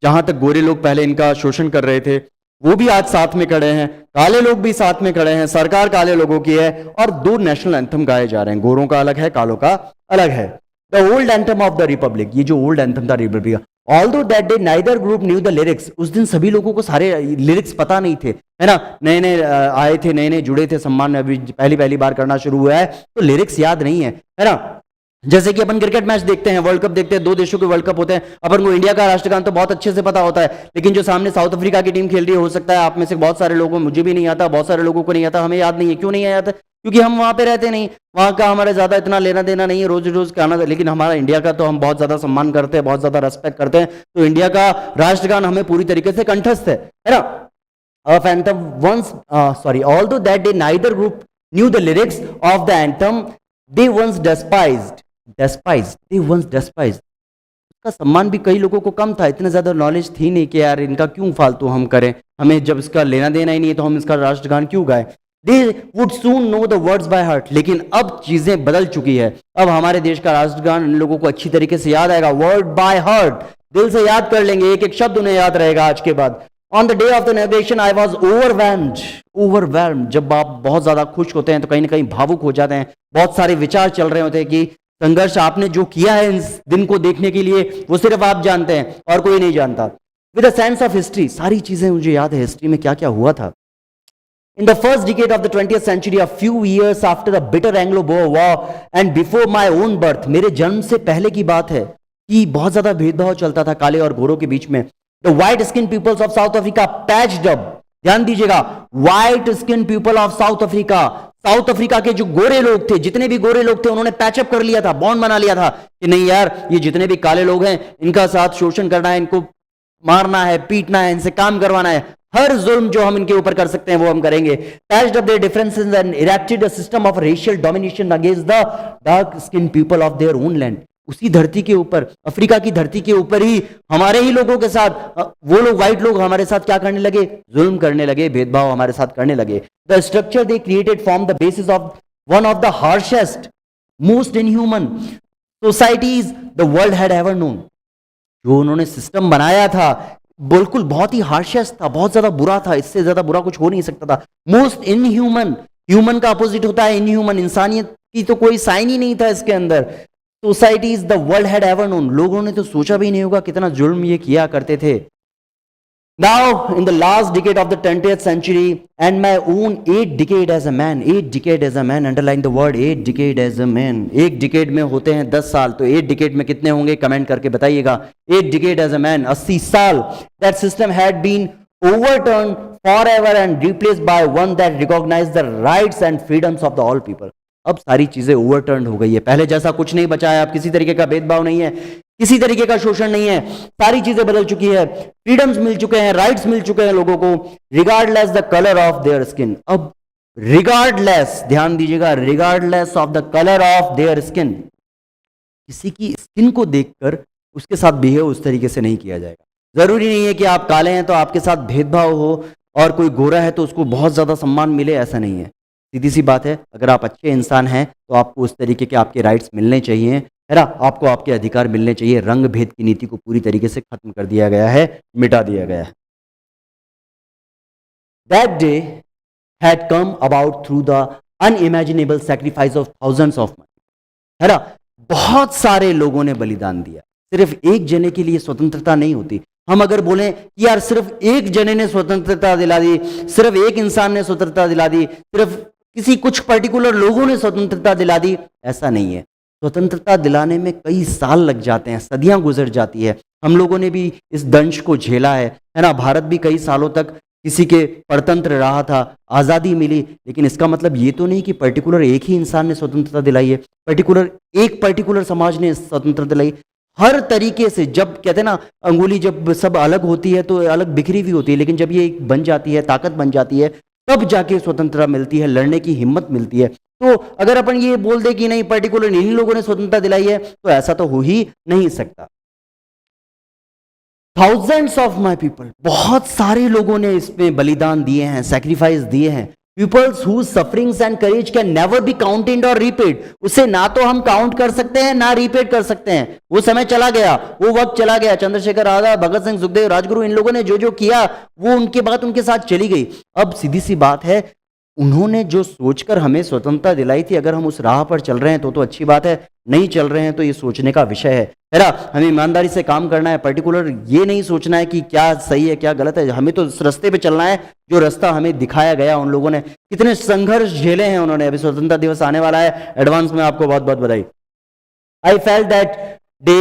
जहां तक गोरे लोग पहले इनका शोषण कर रहे थे, वो भी आज साथ में खड़े हैं, काले लोग भी साथ में खड़े हैं, सरकार काले लोगों की है, और 2 नेशनल एंथम गाए जा रहे हैं. गोरों का अलग है, कालों का अलग है. The old anthem of the Republic. ये जो ओल्ड एंथम था Republic, although that day neither group new the lyrics. उस दिन सभी लोगों को सारे लिरिक्स पता नहीं थे, है ना. नए नए आए थे, नए नए जुड़े थे, सम्मान अभी पहली बार करना शुरू हुआ है, तो लिरिक्स याद नहीं है ना. जैसे कि अपन क्रिकेट मैच देखते हैं, वर्ल्ड कप देखते हैं, 2 देशों के वर्ल्ड कप होते हैं, अपन को इंडिया का राष्ट्रगान तो बहुत अच्छे से पता होता है, लेकिन जो सामने साउथ अफ्रीका की टीम खेल रही है, हो सकता है आप में से बहुत सारे लोगों, मुझे भी नहीं आता, बहुत सारे लोगों को नहीं आता, हमें याद नहीं है. क्यों नहीं आता? क्योंकि हम वहां पे रहते नहीं, वहां का हमारे ज्यादा इतना लेना देना नहीं है, रोज रोज खाना. लेकिन हमारा इंडिया का तो हम बहुत ज्यादा सम्मान करते हैं, बहुत ज्यादा रेस्पेक्ट करते हैं, तो इंडिया का राष्ट्रगान हमें पूरी तरीके से कंठस्थ है ना. Of anthem once, although that day neither group knew the lyrics of the anthem, they once despised. उसका सम्मान भी कई लोगों को कम था, इतना ज्यादा नॉलेज थी नहीं कि यार इनका क्यों फालतू हम करें, हमें जब इसका लेना देना ही नहीं है तो हम इसका राष्ट्रगान क्यों गाएं. They would soon know the words by heart. लेकिन अब चीजें बदल चुकी है, अब हमारे देश का राष्ट्रगान इन लोगों को अच्छी तरीके से याद आएगा. वर्ड बाय हार्ट, दिल से याद कर लेंगे, एक एक शब्द उन्हें याद रहेगा आज के बाद. On the day of the inauguration, I was overwhelmed. जब आप बहुत ज्यादा खुश होते हैं तो कहीं ना कहीं भावुक हो जाते हैं. बहुत सारे विचार चल रहे होते हैं कि संघर्ष आपने जो किया है इस दिन को देखने के लिए, वो सिर्फ आप जानते हैं और कोई नहीं जानता. With a sense of history, सारी चीजें मुझे याद है, हिस्ट्री में क्या क्या हुआ था. In the first decade of the 20th century, a few years after the bitter Anglo-Boer War and before my own birth, मेरे जन्म से पहले की बात है कि बहुत ज्यादा भेदभाव चलता था काले और गोरों के बीच में. The white skin peoples of South Africa patched up. ध्यान दीजिएगा, white skin people of South Africa, south Africa के जो गोरे लोग थे, जितने भी गोरे लोग थे, उन्होंने पैचअप कर लिया था, बॉन्ड बना लिया था कि नहीं यार, ये जितने भी काले लोग हैं इनका साथ शोषण करना है, इनको मारना है, पीटना है, इनसे काम करवाना है. हर जुल्म जो हम इनके ऊपर कर सकते हैं वो हम करेंगे। Patched up there differences and erected a system of racial domination against the dark skin people of their own land. उसी धरती के ऊपर, अफ्रीका की धरती के ऊपर ही हमारे ही लोगों के साथ वो लोग, व्हाइट लोग हमारे साथ क्या करने लगे, जुल्म करने लगे, भेदभाव हमारे साथ करने लगे। The structure they created form the basis of one of the harshest most inhuman societies the world had ever known. जो उन्होंने सिस्टम बनाया था बिल्कुल बहुत ही हार्शेस्ट था, बहुत ज्यादा बुरा था, इससे ज्यादा बुरा कुछ हो नहीं सकता था। मोस्ट इनह्यूमन, ह्यूमन का अपोजिट होता है इनह्यूमन, इंसानियत की तो कोई साइन ही नहीं था इसके अंदर। Societies the world had ever known, लोगों ने तो सोचा भी नहीं होगा कितना जुल्म ये किया करते थे। Now, in the last decade of the 20th century and my own 8 decade as a man, 8 decade as a man, underline the word 8 decade as a man। एक decade में होते हैं 10 साल, तो 8 decade में कितने होंगे कमेंट करके बताइएगा। 8 decade as a man, 80 साल। That system had been overturned forever and replaced by one that recognized the rights and freedoms of the all people। अब सारी चीजें ओवरटर्न हो गई है, पहले जैसा कुछ नहीं बचा है, अब किसी तरीके का भेदभाव नहीं है, किसी तरीके का शोषण नहीं है, सारी चीजें बदल चुकी है, फ्रीडम्स मिल चुके हैं, राइट्स मिल चुके हैं लोगों को, regardless the colour of their skin. अब रिगार्डलेस, ध्यान दीजिएगा, regardless of the colour of their skin, किसी की स्किन को देखकर उसके साथ बिहेव उस तरीके से नहीं किया जाएगा। जरूरी नहीं है कि आप काले हैं तो आपके साथ भेदभाव हो और कोई गोरा है तो उसको बहुत ज्यादा सम्मान मिले, ऐसा नहीं है। सीधी सी बात है, अगर आप अच्छे इंसान हैं तो आपको उस तरीके के आपके राइट्स मिलने चाहिए, है ना, आपको आपके अधिकार मिलने चाहिए। रंग भेद की नीति को पूरी तरीके से खत्म कर दिया गया है, मिटा दिया गया है। That day had come about through the unimaginable sacrifice of thousands of man, है ना, बहुत सारे लोगों ने बलिदान दिया। सिर्फ एक जने के लिए स्वतंत्रता नहीं होती। हम अगर बोलें कि यार सिर्फ एक जने ने स्वतंत्रता दिला दी, सिर्फ एक इंसान ने स्वतंत्रता दिला दी, सिर्फ किसी कुछ पर्टिकुलर लोगों ने स्वतंत्रता दिला दी, ऐसा नहीं है। स्वतंत्रता दिलाने में कई साल लग जाते हैं, सदियां गुजर जाती है। हम लोगों ने भी इस दंश को झेला है ना। भारत भी कई सालों तक किसी के परतंत्र रहा था, आज़ादी मिली, लेकिन इसका मतलब ये तो नहीं कि पर्टिकुलर एक ही इंसान ने स्वतंत्रता दिलाई है, पर्टिकुलर समाज ने स्वतंत्रता दिलाई। हर तरीके से, जब कहते हैं ना अंगुली जब सब अलग होती है तो अलग बिखरी हुई होती है, लेकिन जब ये एक बन जाती है, ताकत बन जाती है, तब जाके स्वतंत्रता मिलती है, लड़ने की हिम्मत मिलती है। तो अगर अपन ये बोल दे कि नहीं पर्टिकुलर इन्हीं लोगों ने स्वतंत्रता दिलाई है, तो ऐसा तो हो ही नहीं सकता। थाउजेंड्स ऑफ माई पीपल, बहुत सारे लोगों ने इसमें बलिदान दिए हैं, सैक्रिफाइस दिए हैं। Peoples whose sufferings and courage can never be counted or repaid, उसे ना तो हम काउंट कर सकते हैं ना रीपेड कर सकते हैं। वो समय चला गया, वो वक्त चला गया। चंद्रशेखर आजाद, भगत सिंह, सुखदेव, राजगुरु, इन लोगों ने जो जो किया वो उनके बाद उनके साथ चली गई। अब सीधी सी बात है, उन्होंने जो सोचकर हमें स्वतंत्रता दिलाई थी, अगर हम उस राह पर चल रहे हैं तो अच्छी बात है, नहीं चल रहे हैं तो ये सोचने का विषय है ना। हमें ईमानदारी से काम करना है, पर्टिकुलर ये नहीं सोचना है कि क्या सही है क्या गलत है। हमें तो उस रास्ते पे चलना है जो रास्ता हमें दिखाया गया। उन लोगों ने कितने संघर्ष झेले हैं उन्होंने। अभी स्वतंत्रता दिवस आने वाला है, एडवांस में आपको बहुत बहुत बधाई। I felt that day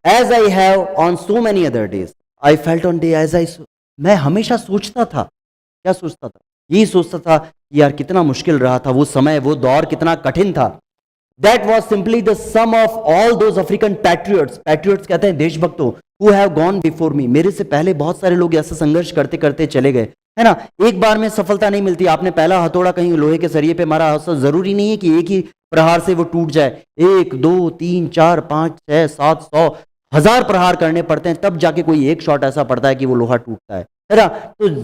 as I have on so many other days. I felt on day as I, मैं हमेशा सोचता था, क्या सोचता था, यही सोचता था कि यार कितना मुश्किल रहा था वो समय, वो दौर कितना कठिन था। That was simply the sum of all those African patriots, patriots कहते हैं देशभक्तों, who have gone before me, मेरे से पहले बहुत सारे लोग ऐसा संघर्ष करते करते चले गए, है ना। एक बार में सफलता नहीं मिलती। आपने पहला हथौड़ा कहीं लोहे के सरिये पे मारा, जरूरी नहीं है कि एक ही प्रहार से वो टूट जाए। 1 2 3 4 5 6 7 100 1000 प्रहार करने पड़ते हैं, तब जाके कोई एक शॉट ऐसा पड़ता है कि वो लोहा टूटता है ना। तो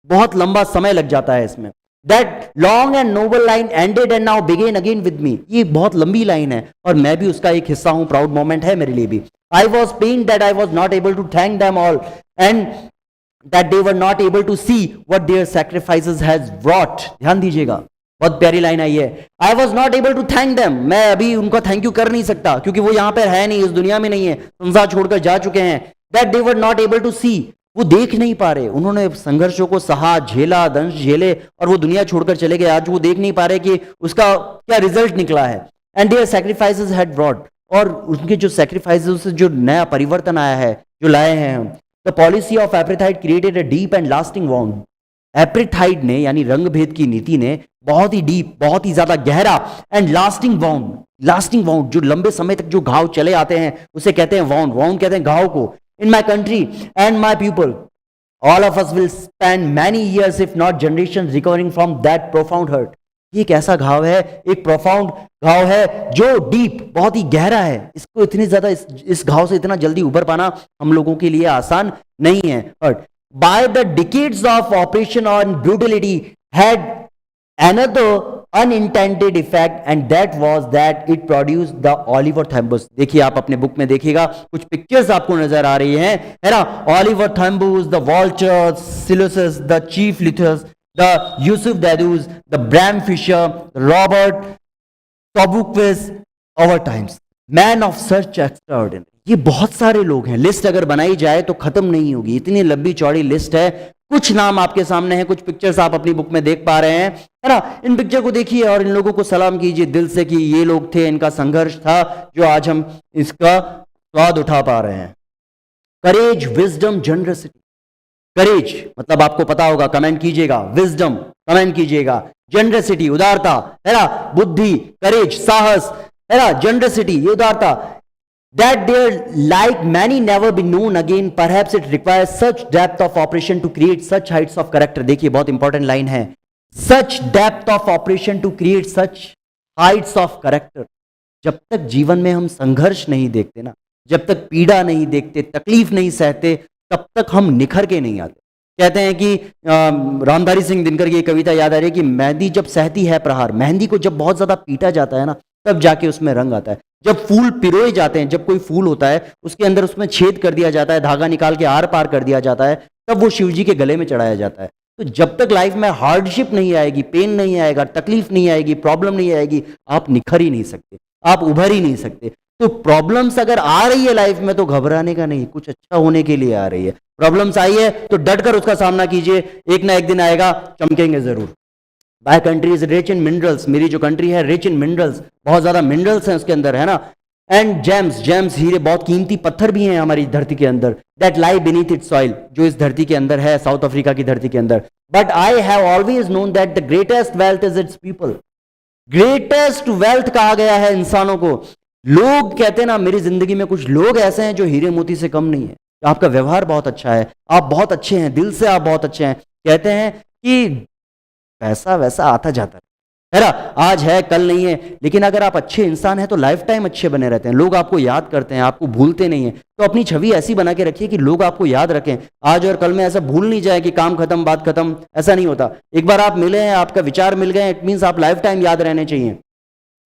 बहुत लंबा समय लग जाता है इसमें। That long and noble line ended and now began again with me। ये बहुत लंबी लाइन है और मैं भी उसका एक हिस्सा हूं, प्राउड मोमेंट है मेरे लिए भी। I was pained that I was not able to thank them all and that they were not able to see what their sacrifices has brought। ध्यान दीजिएगा, बहुत प्यारी लाइन आई है। I was not able to thank them, मैं अभी उनको थैंक यू कर नहीं सकता क्योंकि वो यहाँ पर है नहीं, इस दुनिया में नहीं है, संसार छोड़कर जा चुके हैं। That they were not able to see, वो देख नहीं पा रहे, उन्होंने संघर्षों को सहा, झेला, दंश झेले और वो दुनिया छोड़कर चले गए। आज वो देख नहीं पा रहे कि उसका क्या रिजल्ट निकला है। And their sacrifices had brought, और उनके जो सैक्रिफाइसेस से जो नया परिवर्तन आया है, जो लाए हैं हम। The policy of apartheid created a deep and lasting wound. Apartheid ने यानी रंग भेद की नीति ने बहुत ही डीप, बहुत ही ज्यादा गहरा एंड लास्टिंग वाउंड, जो लंबे समय तक जो घाव चले आते हैं उसे कहते हैं वाउंड। वाउंड कहते हैं घाव को। In my country and my people, all of us will spend many years if not generation recovering from that profound hurt. ये एक ऐसा घाव है, एक प्रोफाउंड घाव है जो डीप, बहुत ही गहरा है। इसको इतनी ज्यादा इस घाव से इतना जल्दी उबर पाना हम लोगों के लिए आसान नहीं है। But by the decades of operation on brutality had another unintended effect, and that was that it produced the Oliver Thambus। देखिए आप अपने बुक में देखिएगा, कुछ पिक्चर्स आपको नजर आ रही हैं, है ना। Oliver Tambos, the Walter Sisulus, the Chief Luthulis, the Yusuf Dadoos, the Bram Fischer, Robert Sobukwes, over times, man of such extraordinary. ये बहुत सारे लोग हैं, लिस्ट अगर बनाई जाए तो खत्म नहीं होगी, इतनी लंबी चौड़ी लिस्ट है। कुछ नाम आपके सामने हैं, कुछ पिक्चर्स आप अपनी बुक में देख पा रहे हैं, है ना। इन पिक्चर को देखिए और इन लोगों को सलाम कीजिए दिल से कि ये लोग थे, इनका संघर्ष था जो आज हम इसका स्वाद उठा पा रहे हैं। करेज, विजडम, जनरसिटी। करेज मतलब आपको पता होगा, कमेंट कीजिएगा। विजडम कमेंट कीजिएगा। जनरसिटी उदारता, है ना। बुद्धि, करेज साहस, है ना। जनरसिटी ये उदारता। That their like many never be known again, perhaps it requires such depth of operation to create such heights of character। देखिए बहुत इंपॉर्टेंट लाइन है, such depth of operation to create such heights of character। जब तक जीवन में हम संघर्ष नहीं देखते ना, जब तक पीड़ा नहीं देखते, तकलीफ नहीं सहते, तब तक हम निखर के नहीं आते। कहते हैं कि रामधारी सिंह दिनकर की एक कविता याद आ रही है कि मेहंदी जब सहती है प्रहार, मेहंदी को जब बहुत ज्यादा पीटा जाता है ना, तब जाके उसमें रंग आता है। जब फूल पिरोए जाते हैं, जब कोई फूल होता है उसके अंदर उसमें छेद कर दिया जाता है, धागा निकाल के आर पार कर दिया जाता है, तब वो शिव जी के गले में चढ़ाया जाता है। तो जब तक लाइफ में हार्डशिप नहीं आएगी, पेन नहीं आएगा, तकलीफ नहीं आएगी, प्रॉब्लम नहीं आएगी, आप निखर ही नहीं सकते, आप उभर ही नहीं सकते। तो प्रॉब्लम्स अगर आ रही है लाइफ में तो घबराने का नहीं, कुछ अच्छा होने के लिए आ रही है। प्रॉब्लम्स आई है तो डटकर उसका सामना कीजिए, एक ना एक दिन आएगा, चमकेंगे जरूर। My country is rich in minerals, मेरी जो कंट्री है रिच इन मिनरल्स, बहुत ज्यादा मिनरल्स हैं उसके अंदर, है ना। एंड जेम्स, जेम्स हीरे, बहुत कीमती पत्थर भी हैं हमारी धरती के अंदर। That lie beneath it soil, जो इस धरती के अंदर है, साउथ अफ्रीका की धरती के अंदर। But I have always known that the greatest wealth is it's people. Greatest wealth कहा गया है इंसानों को। लोग कहते हैं ना, मेरी जिंदगी में कुछ लोग ऐसे हैं जो हीरे मोती से कम नहीं है। आपका व्यवहार बहुत अच्छा है, आप बहुत अच्छे हैं, दिल से आप बहुत अच्छे हैं। कहते हैं कि पैसा वैसा आता जाता है ना, आज है कल नहीं है, लेकिन अगर आप अच्छे इंसान हैं तो लाइफ टाइम अच्छे बने रहते हैं। लोग आपको याद करते हैं, आपको भूलते नहीं है। तो अपनी छवि ऐसी बना के रखिए कि लोग आपको याद रखें आज और कल में। ऐसा भूल नहीं जाए कि काम खत्म बात खत्म, ऐसा नहीं होता। एक बार आप मिले हैं, आपका विचार मिल गए, इट मीन्स आप लाइफ टाइम याद रहने चाहिए।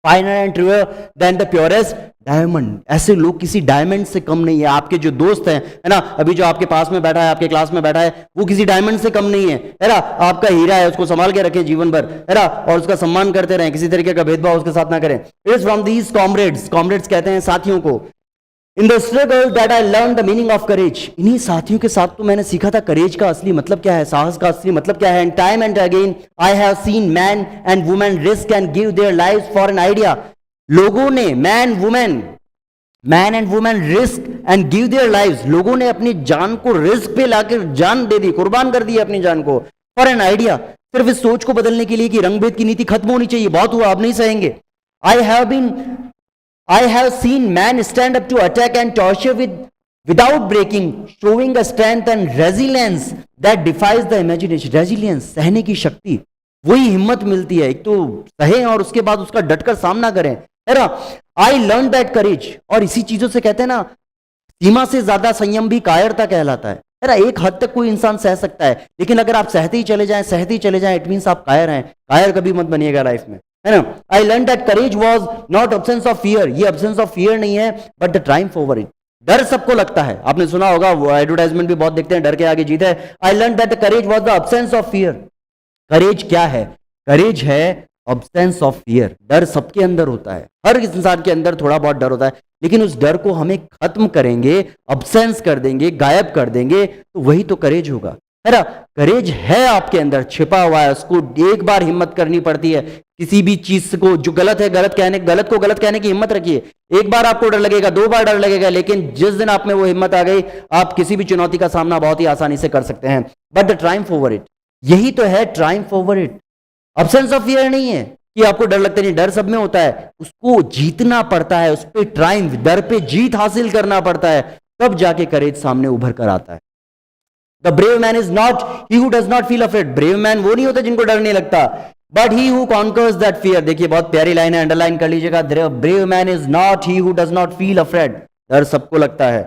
Finer and truer than the purest diamond. ऐसे लोग किसी डायमंड से कम नहीं है। आपके जो दोस्त हैं, है ना, अभी जो आपके पास में बैठा है, आपके क्लास में बैठा है, वो किसी डायमंड से कम नहीं है ना। आपका हीरा है, उसको संभाल के रखें जीवन भर, है ना, और उसका सम्मान करते रहें, किसी तरीके का भेदभाव उसके साथ ना करें। It is from these comrades, comrades कहते हैं साथियों को। In the struggle that I learn the meaning of courage. इन्हीं साथियों के साथ तो मैंने सीखा था करेज का असली मतलब क्या है, साहस का असली मतलब क्या है। And time and again I have seen man and women risk and give their lives for an idea. लोगों ने man and women risk and give their lives, लोगों ने अपनी जान को रिस्क पे लाकर जान दे दी, कुर्बान कर दी अपनी जान को, फॉर एन आइडिया, सिर्फ इस सोच को बदलने के लिए कि रंगभेद की नीति खत्म होनी चाहिए, बहुत हुआ अब नहीं सहेंगे। I have seen men stand up to attack and torture without breaking, showing a strength and resilience that defies the imagination। Resilience, सहने की शक्ति, वही हिम्मत मिलती है। एक तो सहे और उसके बाद उसका डटकर सामना करें, है ना। I learned that courage। और इसी चीजों से कहते हैं ना, सीमा से ज्यादा संयम भी कायरता कहलाता है ना। एक हद तक कोई इंसान सह सकता है, लेकिन अगर आप सहते ही चले जाएं, इट मीन्स आप कायर हैं। कायर कभी मत बनिएगा लाइफ में, है ना। आई learn that courage was not absence of fear. ये अब्सेंस ऑफ फियर नहीं है, but the Triumph over it. डर सबको लगता है, आपने सुना होगा, वो एडवर्टाइजमेंट भी बहुत देखते हैं, डर के आगे जीत है। I learn that the courage was the absence of fear. Courage क्या है? करेज है अब्सेंस ऑफ फियर। डर सबके अंदर होता है, हर इंसान के अंदर थोड़ा बहुत डर होता है, लेकिन उस डर को हमें खत्म करेंगे, अब्सेंस कर देंगे, गायब कर देंगे, तो वही तो करेज होगा, है ना। करेज है आपके अंदर छिपा हुआ है, उसको एक बार हिम्मत करनी पड़ती है। किसी भी चीज को जो गलत है, गलत को गलत कहने की हिम्मत रखिए। एक बार आपको डर लगेगा, 2 बार डर लगेगा, लेकिन जिस दिन आप में वो हिम्मत आ गई, आप किसी भी चुनौती का सामना बहुत ही आसानी से कर सकते हैं। But the Triumph over it, यही तो है Triumph over it. Absence of fear नहीं है कि आपको डर लगता नहीं, डर सब में होता है, उसको जीतना पड़ता है, उस पर ट्रायम्फ, डर पे जीत हासिल करना पड़ता है, तब जाके करेज सामने उभर कर आता है। The brave man is not he who does not feel afraid, brave man वो नहीं होता जिनको डर नहीं लगता, but he who conquers that fear. देखिए बहुत प्यारी लाइन है, अंडरलाइन कर लीजिएगा, brave man is not he who does not feel afraid, डर सबको लगता है,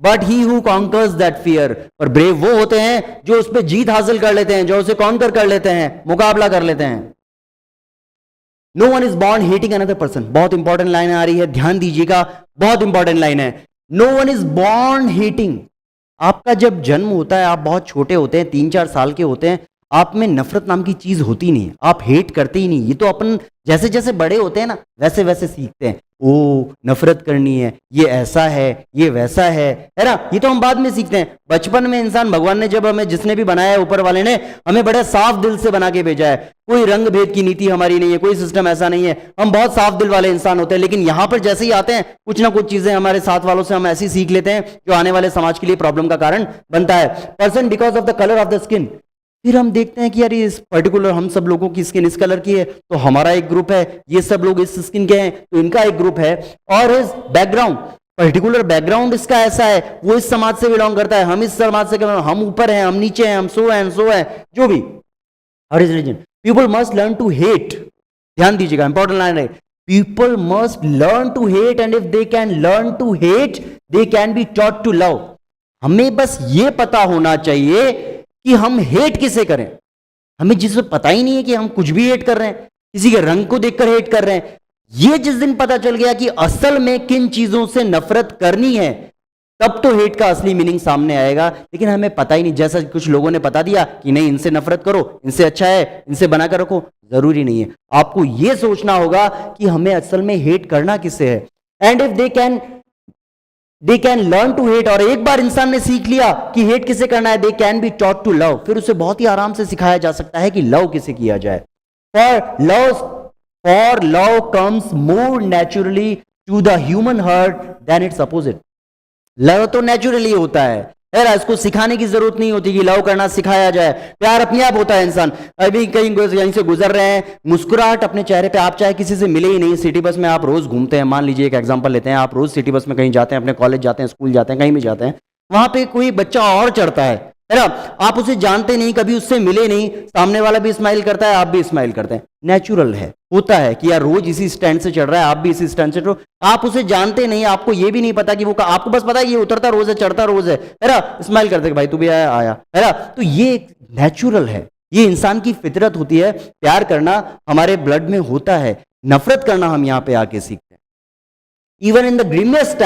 but he who conquers that fear, पर ब्रेव वो होते हैं जो उस पर जीत हासिल कर लेते हैं, जो उसे कॉन्कर कर लेते हैं, मुकाबला कर लेते हैं। No one is born hating another person, बहुत इंपॉर्टेंट लाइन आ रही है, ध्यान दीजिएगा, बहुत इंपॉर्टेंट लाइन है। No one is born hating, आपका जब जन्म होता है, आप बहुत छोटे होते हैं, 3-4 साल के होते हैं, आप में नफरत नाम की चीज होती नहीं है, आप हेट करते ही नहीं। ये तो अपन जैसे जैसे बड़े होते हैं ना वैसे वैसे सीखते हैं, ओ नफरत करनी है, ये ऐसा है, ये वैसा है ना, ये तो हम बाद में सीखते हैं। बचपन में इंसान, भगवान ने जब हमें, जिसने भी बनाया है, ऊपर वाले ने हमें बड़े साफ दिल से बना के भेजा है, कोई रंग भेद की नीति हमारी नहीं है, कोई सिस्टम ऐसा नहीं है, हम बहुत साफ दिल वाले इंसान होते हैं। लेकिन यहां पर जैसे ही आते हैं, कुछ ना कुछ चीजें हमारे साथ वालों से हम ऐसी सीख लेते हैं जो आने वाले समाज के लिए प्रॉब्लम का कारण बनता है। Person because of the colour of the skin, फिर हम देखते हैं कि यार इस पर्टिकुलर, हम सब लोगों की स्किन इस कलर की है तो हमारा एक ग्रुप है, ये सब लोग इस स्किन के हैं तो इनका एक ग्रुप है, और इस बैकग्राउंड, पर्टिकुलर बैकग्राउंड इसका ऐसा है, वो इस समाज से बिलोंग करता है, हम इस समाज से, हम ऊपर हैं, हम नीचे हैं, हम सो है, जो भी, हर इज रीजन। People must learn to hate, ध्यान दीजिएगा, इंपॉर्टेंट लाइन है, people must learn to hate and if they can learn to hate they can be taught to love. हमें बस ये पता होना चाहिए कि हम हेट किसे करें। हमें जिससे पता ही नहीं है कि हम कुछ भी हेट कर रहे हैं, किसी के रंग को देखकर हेट कर रहे हैं, ये जिस दिन पता चल गया कि असल में किन चीजों से नफरत करनी है, तब तो हेट का असली मीनिंग सामने आएगा। लेकिन हमें पता ही नहीं, जैसा कुछ लोगों ने बता दिया कि नहीं इनसे नफरत करो, इनसे अच्छा है, इनसे बनाकर रखो, जरूरी नहीं है। आपको यह सोचना होगा कि हमें असल में हेट करना किससे है। And if they can learn to hate, और एक बार इंसान ने सीख लिया कि हेट किसे करना है, they can be taught to love, फिर उसे बहुत ही आराम से सिखाया जा सकता है कि लव किसे किया जाए। For love comes more naturally to the human heart than its opposite. Love तो नेचुरली होता है, इसको सिखाने की जरूरत नहीं होती कि लव करना सिखाया जाए, प्यार अपने आप होता है। इंसान अभी कहीं से गुजर रहे हैं, मुस्कुराहट अपने चेहरे पे, आप चाहे किसी से मिले ही नहीं, सिटी बस में आप रोज घूमते हैं, मान लीजिए एक एग्जांपल लेते हैं, आप रोज सिटी बस में कहीं जाते हैं, अपने कॉलेज जाते हैं, स्कूल जाते हैं, कहीं भी जाते हैं, वहां पे कोई बच्चा और चढ़ता है ना, आप उसे जानते नहीं, कभी उससे मिले नहीं, सामने वाला भी स्माइल करता है, आप भी स्माइल करते हैं, नेचुरल है, होता है कि यार रोज इसी स्टैंड से चढ़ रहा है, आप भी इसी स्टैंड से चढ़ो, आप उसे जानते नहीं, आपको ये भी नहीं पता कि वो, आपको बस पता है ये उतरता रोज है, चढ़ता रोज है ना, स्माइल करते भाई तू भी आया है ना। तो ये नेचुरल है, ये इंसान की फितरत होती है, प्यार करना हमारे ब्लड में होता है, नफरत करना हम यहाँ पे आके सीखते हैं। Even in the grimmest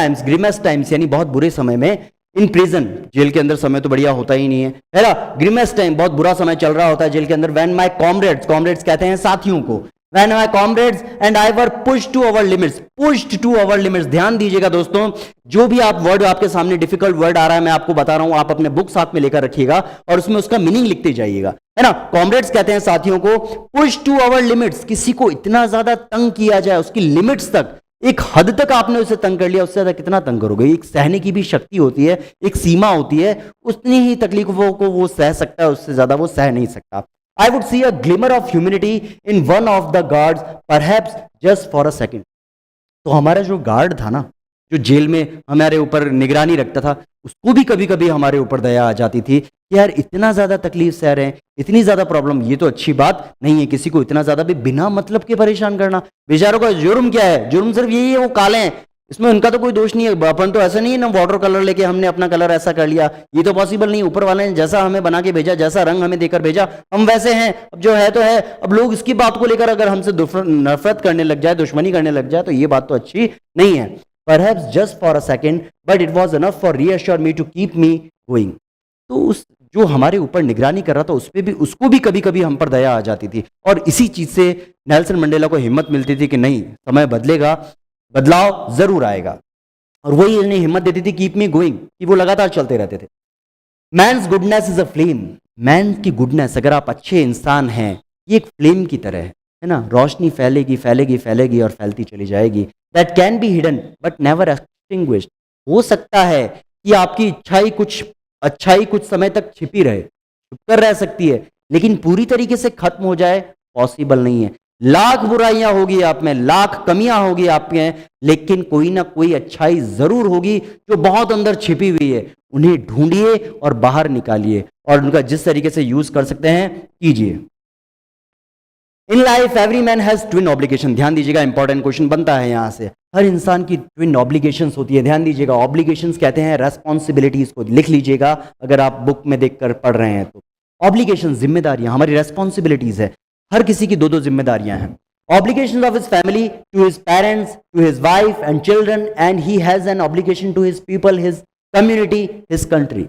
times यानी बहुत बुरे समय में, इन प्रिजन, जेल के अंदर समय तो बढ़िया होता ही नहीं है ना, ग्रीमेस्ट टाइम, बहुत बुरा समय चल रहा होता है जेल के अंदर, व्हेन माय कॉमरेड्स कहते हैं साथियों को, when my comrades and I were pushed to our limits, ध्यान दीजिएगा दोस्तों, जो भी आप वर्ड, आपके सामने डिफिकल्ट वर्ड आ रहा है, मैं आपको बता रहा हूं, आप अपने बुक साथ में लेकर रखिएगा और उसमें उसका मीनिंग लिखते जाइएगा, है ना। कॉमरेड्स कहते हैं साथियों को, पुश टू आवर लिमिट्स, किसी को इतना ज्यादा तंग किया जाए, उसकी लिमिट्स तक, एक हद तक आपने उसे तंग कर लिया, उससे ज्यादा कितना तंग करोगे। एक सहने की भी शक्ति होती है, एक सीमा होती है, उतनी ही तकलीफों को वो सह सकता है, उससे ज्यादा वो सह नहीं सकता। I would see a glimmer of humanity in one of the guards, perhaps just for a second. तो हमारा जो गार्ड था ना, जो जेल में हमारे ऊपर निगरानी रखता था, उसको भी कभी कभी हमारे ऊपर दया आ जाती थी कि यार इतना ज्यादा तकलीफ सह रहे हैं, इतनी ज्यादा प्रॉब्लम, ये तो अच्छी बात नहीं है किसी को इतना ज्यादा भी बिना मतलब के परेशान करना। बेचारों का जुर्म क्या है, जुर्म सिर्फ यही है वो काले हैं, इसमें उनका तो कोई दोष नहीं है। अपन तो ऐसा नहीं है ना, वाटर कलर लेके हमने अपना कलर ऐसा कर लिया, ये तो पॉसिबल नहीं। ऊपर वाले ने जैसा हमें बना के भेजा, जैसा रंग हमें देकर भेजा, हम वैसे हैं, अब जो है तो है। अब लोग इसकी बात को लेकर अगर हमसे नफरत करने लग जाए, दुश्मनी करने लग जाए, तो ये बात तो अच्छी नहीं है। Perhaps just for a second, but it was enough for reassure me to keep me going. तो उस जो हमारे ऊपर निगरानी कर रहा था, उसको भी कभी कभी हम पर दया आ जाती थी, और इसी चीज से नेल्सन मंडेला को हिम्मत मिलती थी कि नहीं, समय बदलेगा, बदलाव जरूर आएगा, और वही इन्हें हिम्मत देती थी, कीप मी गोइंग, कि वो लगातार चलते रहते थे। Man's goodness is a flame, man की गुडनेस, अगर आप अच्छे इंसान हैं, ये एक फ्लेम की तरह है ना, रोशनी फैलेगी फैलेगी फैलेगी और फैलती चली जाएगी। That can be hidden but never extinguished, हो सकता है कि आपकी अच्छाई कुछ समय तक छिपी रहे, छुपकर रह सकती है, लेकिन पूरी तरीके से खत्म हो जाए पॉसिबल नहीं है। लाख बुराइयां होगी आप में, लाख कमियां होगी आप में, लेकिन कोई ना कोई अच्छाई जरूर होगी जो बहुत अंदर छिपी हुई है। उन्हें ढूंढिए और बाहर निकालिए और उनका जिस तरीके से यूज कर सकते हैं कीजिए। In life every man has twin obligation. ध्यान दीजिएगा, इंपॉर्टेंट क्वेश्चन बनता है यहां से। हर इंसान की ट्विन ऑब्लिगेशंस होती है। ध्यान दीजिएगा, ऑब्लिगेशंस कहते हैं रेस्पॉन्सिबिलिटीज को। लिख लीजिएगा अगर आप बुक में देखकर पढ़ रहे हैं तो। ऑब्लिगेशन जिम्मेदारियां, हमारी रेस्पॉन्सिबिलिटीज है। हर किसी की दो दो जिम्मेदारियां हैं। Obligation of his family to his parents, to his wife and children, and he has an obligation to his people, his community, his country.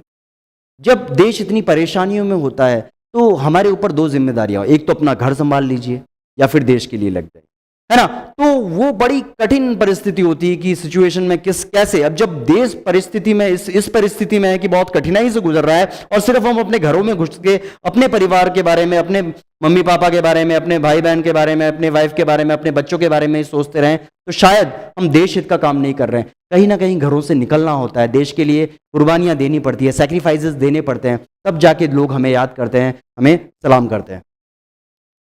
जब देश इतनी परेशानियों में होता है तो हमारे ऊपर दो जिम्मेदारियां, एक तो अपना घर संभाल लीजिए या फिर देश के लिए लग जाए, है ना। तो वो बड़ी कठिन परिस्थिति होती है कि सिचुएशन में कैसे। अब जब देश परिस्थिति में इस परिस्थिति में है कि बहुत कठिनाई से गुजर रहा है और सिर्फ हम अपने घरों में घुस के अपने परिवार के बारे में, अपने मम्मी पापा के बारे में, अपने भाई बहन के बारे में, अपने वाइफ के बारे में, अपने बच्चों के बारे में सोचते रहें तो शायद हम देश हित का काम नहीं कर रहे हैं। कहीं ना कहीं घरों से निकलना होता है, देश के लिए कुर्बानियां देनी पड़ती है, सैक्रिफाइसेस देने पड़ते हैं, तब जाके लोग हमें याद करते हैं, हमें सलाम करते हैं।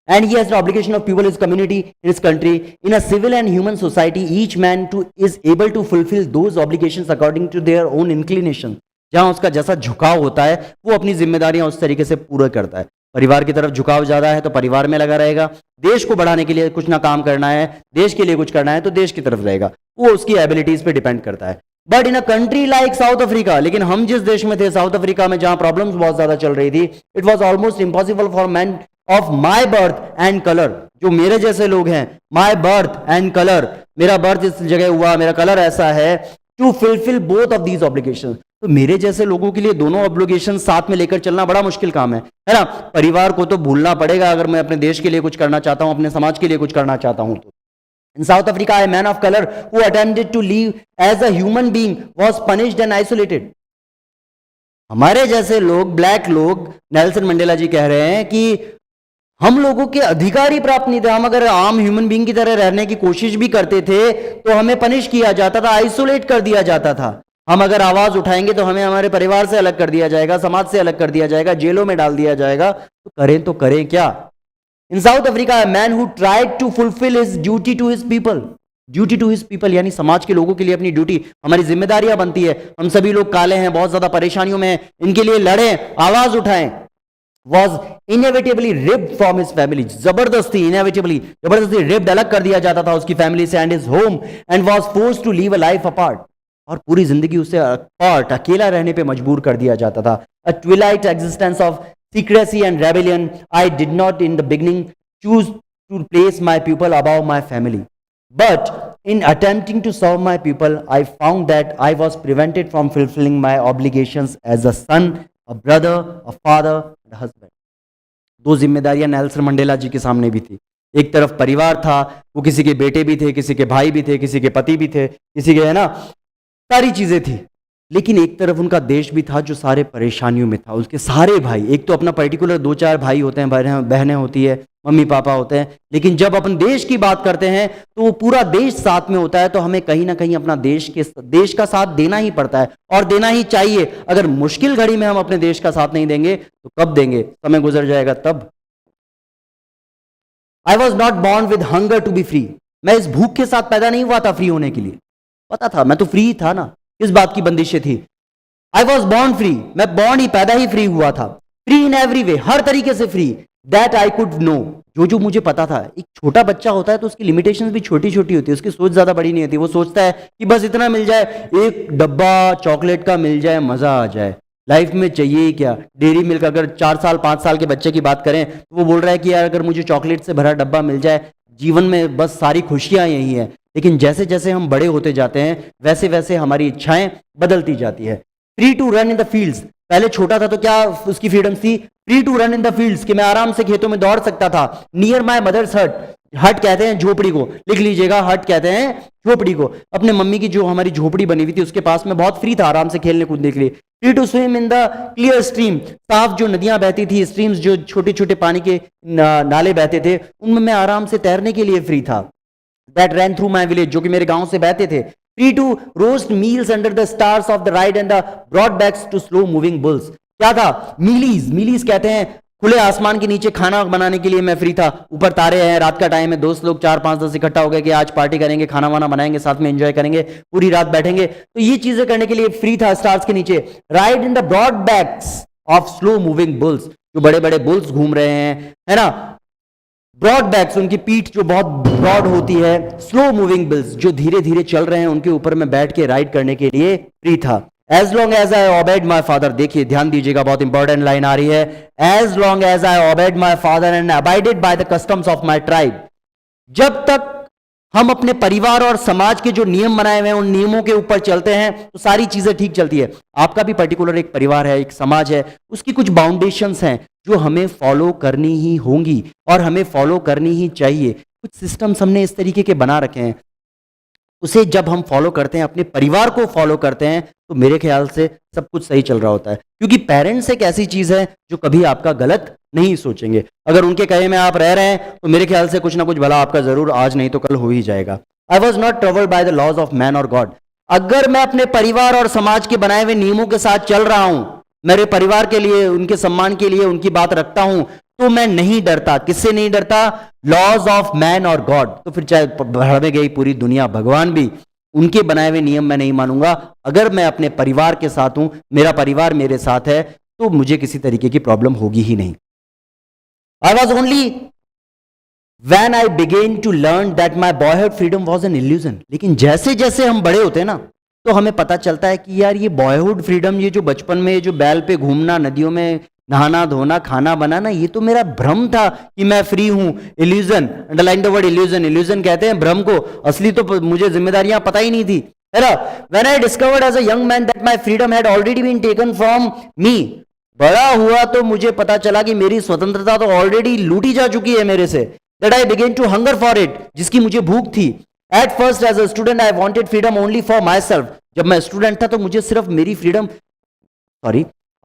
And he has the obligation of people, his community, his country. In a civil and human society, each man is able to fulfill those obligations according to their own inclination. जहां उसका जैसा झुकाव होता है वो अपनी जिम्मेदारियां उस तरीके से पूरा करता है। परिवार की तरफ झुकाव ज्यादा है तो परिवार में लगा रहेगा। देश को बढ़ाने के लिए कुछ ना काम करना है, देश के लिए कुछ करना है तो देश की तरफ रहेगा। वो उसकी एबिलिटीज पे डिपेंड करता है। But in a country like south Africa, लेकिन हम जिस देश में थे साउथ अफ्रीका में, जहां प्रॉब्लम्स बहुत ज्यादा चल रही थी, it was almost impossible for man of my birth and colour, जो मेरे जैसे लोग हैं, माई बर्थ एंड कलर, मेरा बर्थ इस जगह हुआ, मेरा कलर ऐसा है, to fulfil both of these obligation. तो मेरे जैसे लोगों के लिए दोनों ऑब्लिगेशन साथ में लेकर चलना बड़ा मुश्किल काम है ना। परिवार को तो भूलना पड़ेगा अगर मैं अपने देश के लिए कुछ करना चाहता हूं, अपने समाज के लिए कुछ करना चाहता हूं तो। In South Africa, a man of color who attempted to live as a human being was punished and isolated. हमारे जैसे लोग, ब्लैक लोग, नेल्सन मंडेला जी कह रहे हैं कि हम लोगों के अधिकार ही प्राप्त नहीं थे। हम अगर आम ह्यूमन बीइंग की तरह रहने की कोशिश भी करते थे तो हमें पनिश किया जाता था, आइसोलेट कर दिया जाता था। हम अगर आवाज उठाएंगे तो हमें हमारे परिवार से अलग कर दिया जाएगा, समाज से अलग कर दिया जाएगा, जेलों में डाल दिया जाएगा। तो करें क्या। In South Africa, a man who tried to fulfill his duty to his people, duty to his people यानी समाज के लोगों के लिए अपनी ड्यूटी, हमारी जिम्मेदारियां बनती है। हम सभी लोग काले हैं, बहुत ज्यादा परेशानियों में हैं, इनके लिए लड़ें, आवाज उठाएं। Was inevitably ripped from his family, जबरदस्ती ripped, अलग कर दिया जाता था उसकी फैमिली से, and his home, and was forced to live a life apart, और पूरी जिंदगी उसे apart, अकेला रहने पे मजबूर कर दिया जाता था। A twilight existence of secrecy and rebellion. I did not in the beginning choose to place my people above my family, but in attempting to serve my people, I found that I was prevented from fulfilling my obligations as a son, a brother, a father, and a husband. दो जिम्मेदारियां नेल्सन मंडेला जी के सामने भी थी। एक तरफ परिवार था, वो किसी के बेटे भी थे, किसी के भाई भी थे, किसी के पति भी थे, किसी के, है ना, सारी चीजें थी। लेकिन एक तरफ उनका देश भी था जो सारे परेशानियों में था। उसके सारे भाई, एक तो अपना पर्टिकुलर 2-4 भाई होते हैं, बहनें होती है, मम्मी पापा होते हैं, लेकिन जब अपन देश की बात करते हैं तो वो पूरा देश साथ में होता है। तो हमें कहीं ना कहीं अपना देश का साथ देना ही पड़ता है और देना ही चाहिए। अगर मुश्किल घड़ी में हम अपने देश का साथ नहीं देंगे तो कब देंगे, समय गुजर जाएगा तब। I was not born with hunger to be free, मैं इस भूख के साथ पैदा नहीं हुआ था फ्री होने के लिए। पता था, मैं तो फ्री था ना, किस बात की बंदिशें थी। आई वॉज बॉर्न फ्री, मैं बॉर्न ही, पैदा ही फ्री हुआ था। फ्री इन एवरी वे, हर तरीके से free. That I could know, जो मुझे पता था। एक छोटा बच्चा होता है तो उसकी लिमिटेशंस भी छोटी छोटी होती है, उसकी सोच ज्यादा बड़ी नहीं होती। वो सोचता है कि बस इतना मिल जाए, एक डब्बा चॉकलेट का मिल जाए, मजा आ जाए, लाइफ में चाहिए क्या। डेयरी मिल्क, अगर 4 साल 5 साल के बच्चे की बात करें तो वो बोल रहा है कि यार अगर मुझे चॉकलेट से भरा डब्बा मिल जाए, जीवन में बस सारी खुशियां यही है। लेकिन जैसे जैसे हम बड़े होते जाते हैं वैसे वैसे हमारी इच्छाएं बदलती जाती है। Free to run in the fields, पहले छोटा था तो क्या उसकी फ्रीडम थी, free to run in the fields, कि मैं आराम से खेतों में दौड़ सकता था। नियर माय मदर्स हट, हट कहते हैं झोपड़ी को, लिख लीजिएगा, हट कहते हैं झोपड़ी को। अपने मम्मी की जो हमारी झोपड़ी बनी हुई थी उसके पास में बहुत फ्री था आराम से खेलने कूदने के लिए। Free to swim in the clear stream, साफ जो नदियां बहती थी, स्ट्रीम्स जो छोटे छोटे पानी के नाले बहते थे, उनमें मैं आराम से तैरने के लिए फ्री था। That ran through my village, जो कि मेरे गांव से बहते थे। Free to roast meals under the stars of the ride and the broad backs to slow moving bulls, क्या था, मीलीज कहते हैं खुले आसमान के नीचे खाना बनाने के लिए मैं फ्री था। ऊपर तारे हैं, रात का टाइम है, दोस्त लोग 4-5-10 इकट्ठा हो गए कि आज पार्टी करेंगे, खाना वाना बनाएंगे, साथ में एंजॉय करेंगे, पूरी रात बैठेंगे, तो ये चीजें करने के लिए फ्री था स्टार्स के नीचे। Ride in the broad backs of slow moving bulls, जो बड़े बड़े बुल्स घूम रहे हैं, है ना, ब्रॉड बैक्स, उनकी पीठ जो बहुत ब्रॉड होती है, स्लो मूविंग बुल्स जो धीरे धीरे चल रहे हैं, उनके ऊपर मैं बैठ के राइड करने के लिए फ्री था। As long as I obeyed my father, देखिए ध्यान दीजिएगा, बहुत इंपॉर्टेंट लाइन आ रही है, as long as I obeyed my father and abided by the customs of my tribe, जब तक हम अपने परिवार और समाज के जो नियम बनाए हुए हैं उन नियमों के ऊपर चलते हैं तो सारी चीजें ठीक चलती है। आपका भी पर्टिकुलर एक परिवार है, एक समाज है, उसकी कुछ बाउंडेशंस हैं जो हमें फॉलो करनी ही होंगी और हमें फॉलो करनी ही चाहिए। कुछ सिस्टम्स हमने इस तरीके के बना रखे हैं, उसे जब हम फॉलो करते हैं, अपने परिवार को फॉलो करते हैं, तो मेरे ख्याल से सब कुछ सही चल रहा होता है। क्योंकि पेरेंट्स एक ऐसी चीज है जो कभी आपका गलत नहीं सोचेंगे। अगर उनके कहे में आप रह रहे हैं तो मेरे ख्याल से कुछ ना कुछ भला आपका जरूर आज नहीं तो कल हो ही जाएगा। I was not troubled by the laws of man or God, अगर मैं अपने परिवार और समाज के बनाए हुए नियमों के साथ चल रहा हूं, मेरे परिवार के लिए, उनके सम्मान के लिए उनकी बात रखता हूं, तो मैं नहीं डरता। किससे नहीं डरता? Laws of man or God. तो फिर चाहे भड़ में गई पूरी दुनिया, भगवान भी, उनके बनाए हुए नियम मैं नहीं मानूंगा। अगर मैं अपने परिवार के साथ हूं, मेरा परिवार मेरे साथ है, तो मुझे किसी तरीके की प्रॉब्लम होगी ही नहीं। I was only when I began to learn that my boyhood freedom was an illusion, लेकिन जैसे जैसे हम बड़े होते हैं ना, तो हमें पता चलता है कि यार ये बॉयहुड फ्रीडम, ये जो बचपन में जो बैल पे घूमना, नदियों में नहाना धोना, खाना बनाना, ये तो मेरा भ्रम था कि मैं फ्री हूं। Illusion, underline the word illusion. Illusion कहते हैं भ्रम को, असली तो मुझे जिम्मेदारियां पता ही नहीं थी, है ना। When I discovered as a young man that my freedom had already been taken from me, बड़ा हुआ तो मुझे पता चला कि मेरी स्वतंत्रता तो ऑलरेडी लूटी जा चुकी है मेरे से। That I began to hunger for it, जिसकी मुझे भूख थी। At first as a student I wanted freedom only for myself, जब मैं स्टूडेंट था तो मुझे सिर्फ मेरी freedom,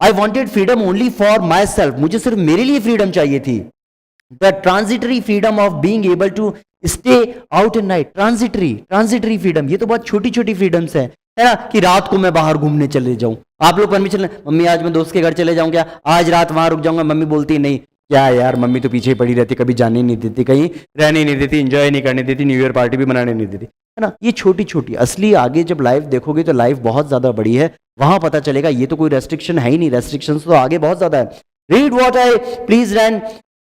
I wanted freedom only for myself, मुझे सिर्फ मेरे लिए फ्रीडम चाहिए थी। The transitory freedom of being able to stay out at night, transitory freedom, ये तो बहुत छोटी छोटी फ्रीडम्स है ना, कि रात को मैं बाहर घूमने चले जाऊं, आप लोग परमिशन, मम्मी आज मैं दोस्त के घर चले जाऊं क्या, आज रात वहां रुक जाऊंगा, मम्मी बोलती नहीं, क्या यार मम्मी तो पीछे पड़ी रहती, कभी जाने नहीं देती, कहीं रहने नहीं देती, एंजॉय नहीं करने देती, न्यू ईयर पार्टी भी मनाने नहीं देती, है ना। ये छोटी छोटी, असली आगे जब लाइफ देखोगे तो लाइफ बहुत ज्यादा बड़ी है, वहां पता चलेगा ये तो कोई रेस्ट्रिक्शन है ही नहीं, रेस्ट्रिक्शंस तो आगे बहुत ज्यादा है। Read what I please and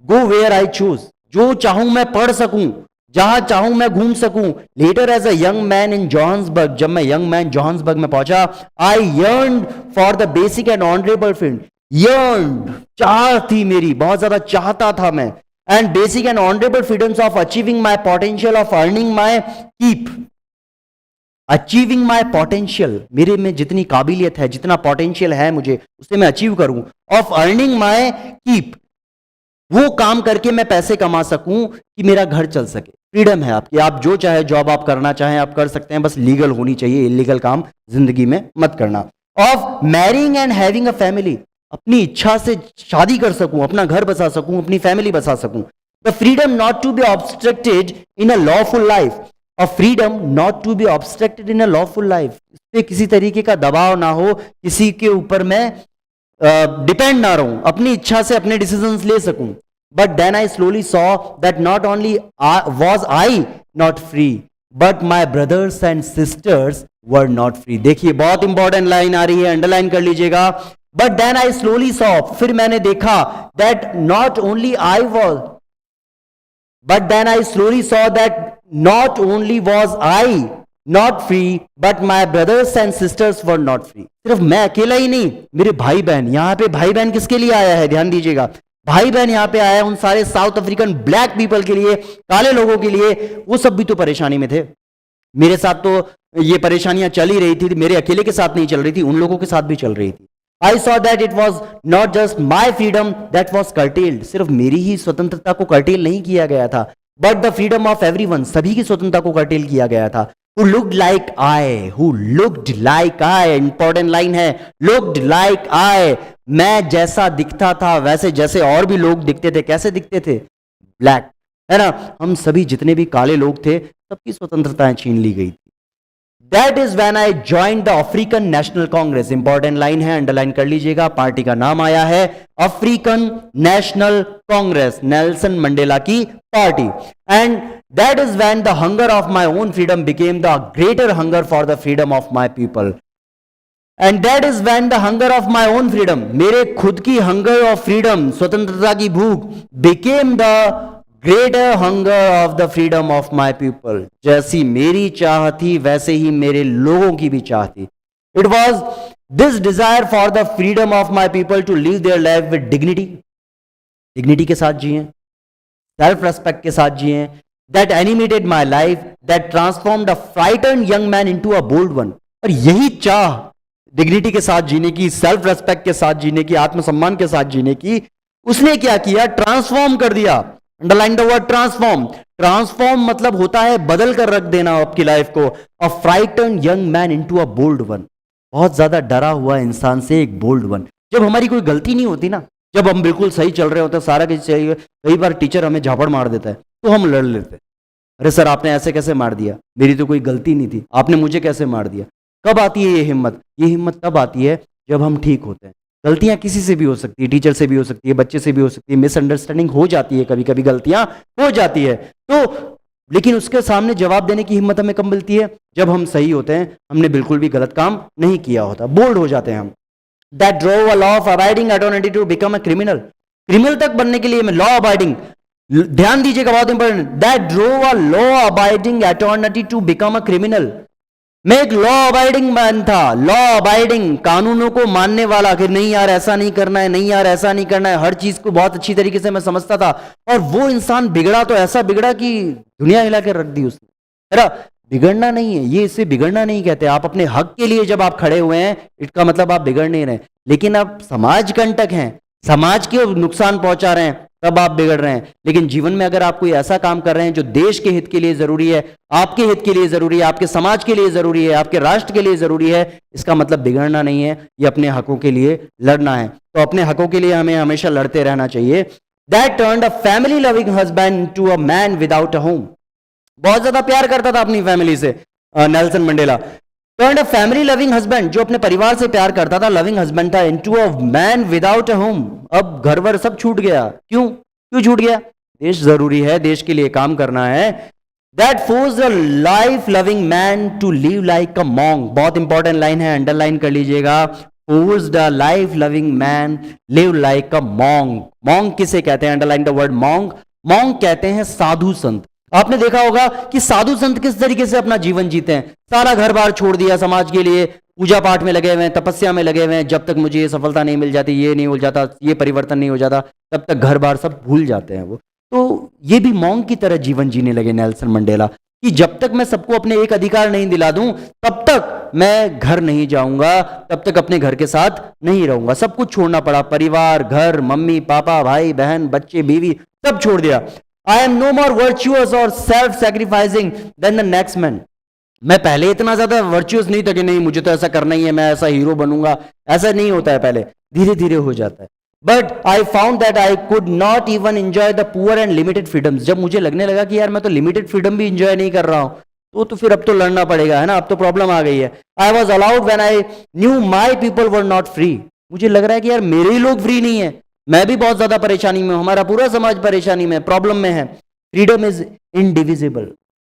go where I choose, जो चाहूं मैं पढ़ सकूं, जहां चाहूं मैं घूम सकूं। Later as a young man in Johannesburg, जब मैं यंग मैन जोहान्सबर्ग में पहुंचा, I yearned for the basic and honourable field, yearned, चाह थी मेरी, बहुत ज्यादा चाहता था मैं, and basic and honourable freedoms of achieving my potential, of earning my keep, achieving my potential, मेरे में जितनी काबिलियत है, जितना पोटेंशियल है मुझे, उसे मैं अचीव करूं, ऑफ अर्निंग माई कीप, वो काम करके मैं पैसे कमा सकूं कि मेरा घर चल सके। फ्रीडम है आपकी, आप जो चाहे जॉब आप करना चाहें आप कर सकते हैं, बस लीगल होनी चाहिए, इलीगल काम जिंदगी में मत करना। Of marrying and having a family, अपनी इच्छा से शादी कर सकूं, अपना घर बसा सकूं, अपनी फैमिली बसा सकूं। The freedom not to be obstructed in a lawful life, और freedom not to be obstructed in a lawful life, इस पे किसी तरीके का दबाव ना हो, किसी के ऊपर मैं डिपेंड ना रहूं, अपनी इच्छा से अपने डिसीजंस ले सकूं। But then I slowly saw that not only was I not free, but my brothers and sisters were not free. देखिए बहुत इंपॉर्टेंट लाइन आ रही है, अंडरलाइन कर लीजिएगा। But then I slowly saw, फिर मैंने देखा, that not only I was, but then I slowly saw that not only was I not free, but my brothers and sisters were not free. सिर्फ मैं अकेला ही नहीं, मेरे भाई बहन, यहाँ पे भाई बहन किसके लिए आया है, ध्यान दीजिएगा, भाई बहन यहाँ पे आया है उन सारे साउथ अफ्रीकन ब्लैक पीपल के लिए, काले लोगों के लिए। वो सब भी तो परेशानी में थे, मेरे साथ तो ये परेशानियां चल ही रही थी, मेरे अकेले के साथ नहीं चल रही थी, उन लोगों के साथ भी चल रही थी। I saw that it was not just my freedom that was curtailed, सिर्फ मेरी ही स्वतंत्रता को कर्टेल नहीं किया गया था, but the freedom of everyone, सभी की स्वतंत्रता को कर्टेल किया गया था। Who looked like I, important line है, looked like I, मैं जैसा दिखता था वैसे जैसे और भी लोग दिखते थे, कैसे दिखते थे, ब्लैक, है ना। हम सभी जितने भी काले लोग थे सबकी स्वतंत्रताएं छीन ली गई थी। That is when I join the African National Congress. Important line है, अंडरलाइन कर लीजिएगा। पार्टी का नाम आया है African National Congress, Nelson Mandela की पार्टी। And that is when the hunger of my own freedom became the greater hunger for the freedom of my people. And that is when the hunger of my own freedom, मेरे खुद की हंगर ऑफ फ्रीडम, स्वतंत्रता की भूख, became the greater hunger of the freedom of my people. जैसी मेरी चाह थी वैसे ही मेरे लोगों की भी चाह थी। It was this desire for the freedom of my people to live their life with dignity, dignity के साथ जिए, सेल्फ रेस्पेक्ट के साथ जिए, that animated my life, that transformed a frightened young man into a bold one. और यही चाह डिग्निटी के साथ जीने की, सेल्फ रेस्पेक्ट के साथ जीने की, आत्मसम्मान के साथ जीने की, उसने क्या किया? ट्रांसफॉर्म कर दिया। Underline the word transform. Transform मतलब होता है बदल कर रख देना आपकी लाइफ को। A frightened young man into a bold one, बहुत ज्यादा डरा हुआ इंसान से एक बोल्ड वन। जब हमारी कोई गलती नहीं होती ना, जब हम बिल्कुल सही चल रहे होते हैं, सारा कुछ सही, कई बार टीचर हमें झापड़ मार देता है तो हम लड़ लेते हैं, अरे सर आपने ऐसे कैसे मार दिया, मेरी तो कोई गलती नहीं थी, आपने मुझे कैसे मार दिया। कब आती है ये हिम्मत? ये हिम्मत तब आती है जब हम ठीक होते हैं। गलतियां किसी से भी हो सकती है, टीचर से भी हो सकती है, बच्चे से भी हो सकती है, मिसअंडरस्टैंडिंग हो जाती है, कभी कभी गलतियां हो जाती है। तो लेकिन उसके सामने जवाब देने की हिम्मत हमें कब मिलती है? जब हम सही होते हैं, हमने बिल्कुल भी गलत काम नहीं किया होता, बोल्ड हो जाते हैं हम। That drove a law of abiding attorney to become a criminal. Criminal तक बनने के लिए मैं लॉ अबाइडिंग, ध्यान दीजिएगा, बहुत important, that drove a law abiding attorney to become a criminal. मैं एक लॉ अबाइडिंग मैन था, लॉ अबाइडिंग, कानूनों को मानने वाला, कि नहीं यार ऐसा नहीं करना है, नहीं यार ऐसा नहीं करना है, हर चीज को बहुत अच्छी तरीके से मैं समझता था। और वो इंसान बिगड़ा तो ऐसा बिगड़ा कि दुनिया हिला के रख दी उसने। अरे बिगड़ना नहीं है ये, इसे बिगड़ना नहीं कहते। आप अपने हक के लिए जब आप खड़े हुए हैं, इसका मतलब आप बिगड़ नहीं रहे। लेकिन आप समाज कंटक हैं, समाज के नुकसान पहुंचा रहे हैं, तब आप बिगड़ रहे हैं। लेकिन जीवन में अगर आप कोई ऐसा काम कर रहे हैं जो देश के हित के लिए जरूरी है, आपके हित के लिए जरूरी है, आपके समाज के लिए जरूरी है, आपके राष्ट्र के लिए जरूरी है, इसका मतलब बिगड़ना नहीं है, ये अपने हकों के लिए लड़ना है। तो अपने हकों के लिए हमें हमेशा लड़ते रहना चाहिए। That turned a family loving husband to a man without a home. बहुत ज्यादा प्यार करता था अपनी फैमिली से Nelson Mandela. Turned a family loving husband, जो अपने परिवार से प्यार करता था, लविंग हस्बैंड था, into a man without a home. अब घर वर सब छूट गया। क्यों छूट गया? देश जरूरी है, देश के लिए काम करना है। That force a life loving man to live like a monk. बहुत इंपॉर्टेंट लाइन है, अंडरलाइन कर लीजिएगा। Forced a life loving man live like a monk. Monk किसे कहते हैं? Underline the word monk. Monk कहते हैं साधु संत। आपने देखा होगा कि साधु संत किस तरीके से अपना जीवन जीते हैं। सारा घर बार छोड़ दिया समाज के लिए, पूजा पाठ में लगे हुए हैं, तपस्या में लगे हुए हैं। जब तक मुझे ये सफलता नहीं मिल जाती, ये नहीं हो जाता, ये परिवर्तन नहीं हो जाता, तब तक घर बार सब भूल जाते हैं वो। तो ये भी मॉन्ग की तरह जीवन जीने लगे नेल्सन मंडेला, कि जब तक मैं सबको अपने एक अधिकार नहीं दिला दूं, तब तक मैं घर नहीं जाऊंगा, तब तक अपने घर के साथ नहीं रहूंगा। सब कुछ छोड़ना पड़ा, परिवार, घर, मम्मी पापा, भाई बहन, बच्चे, बीवी, सब छोड़ दिया। I am no more virtuous or self sacrificing than the next man. मैं पहले इतना ज्यादा वर्चुअस नहीं था कि नहीं मुझे तो ऐसा करना ही है, मैं ऐसा हीरो बनूंगा। ऐसा नहीं होता है, पहले धीरे धीरे हो जाता है। But I found that I could not even enjoy the poor and limited freedoms. जब मुझे लगने लगा कि यार मैं तो लिमिटेड फ्रीडम भी एंजॉय नहीं कर रहा हूं, तो फिर अब तो लड़ना पड़ेगा, है ना, अब तो प्रॉब्लम आ गई है। I was allowed when I knew my people were not free. मुझे लग रहा है कि यार मेरे ही लोग फ्री नहीं है, मैं भी बहुत ज्यादा परेशानी में हूं, हमारा पूरा समाज परेशानी में, प्रॉब्लम में है। Freedom is indivisible.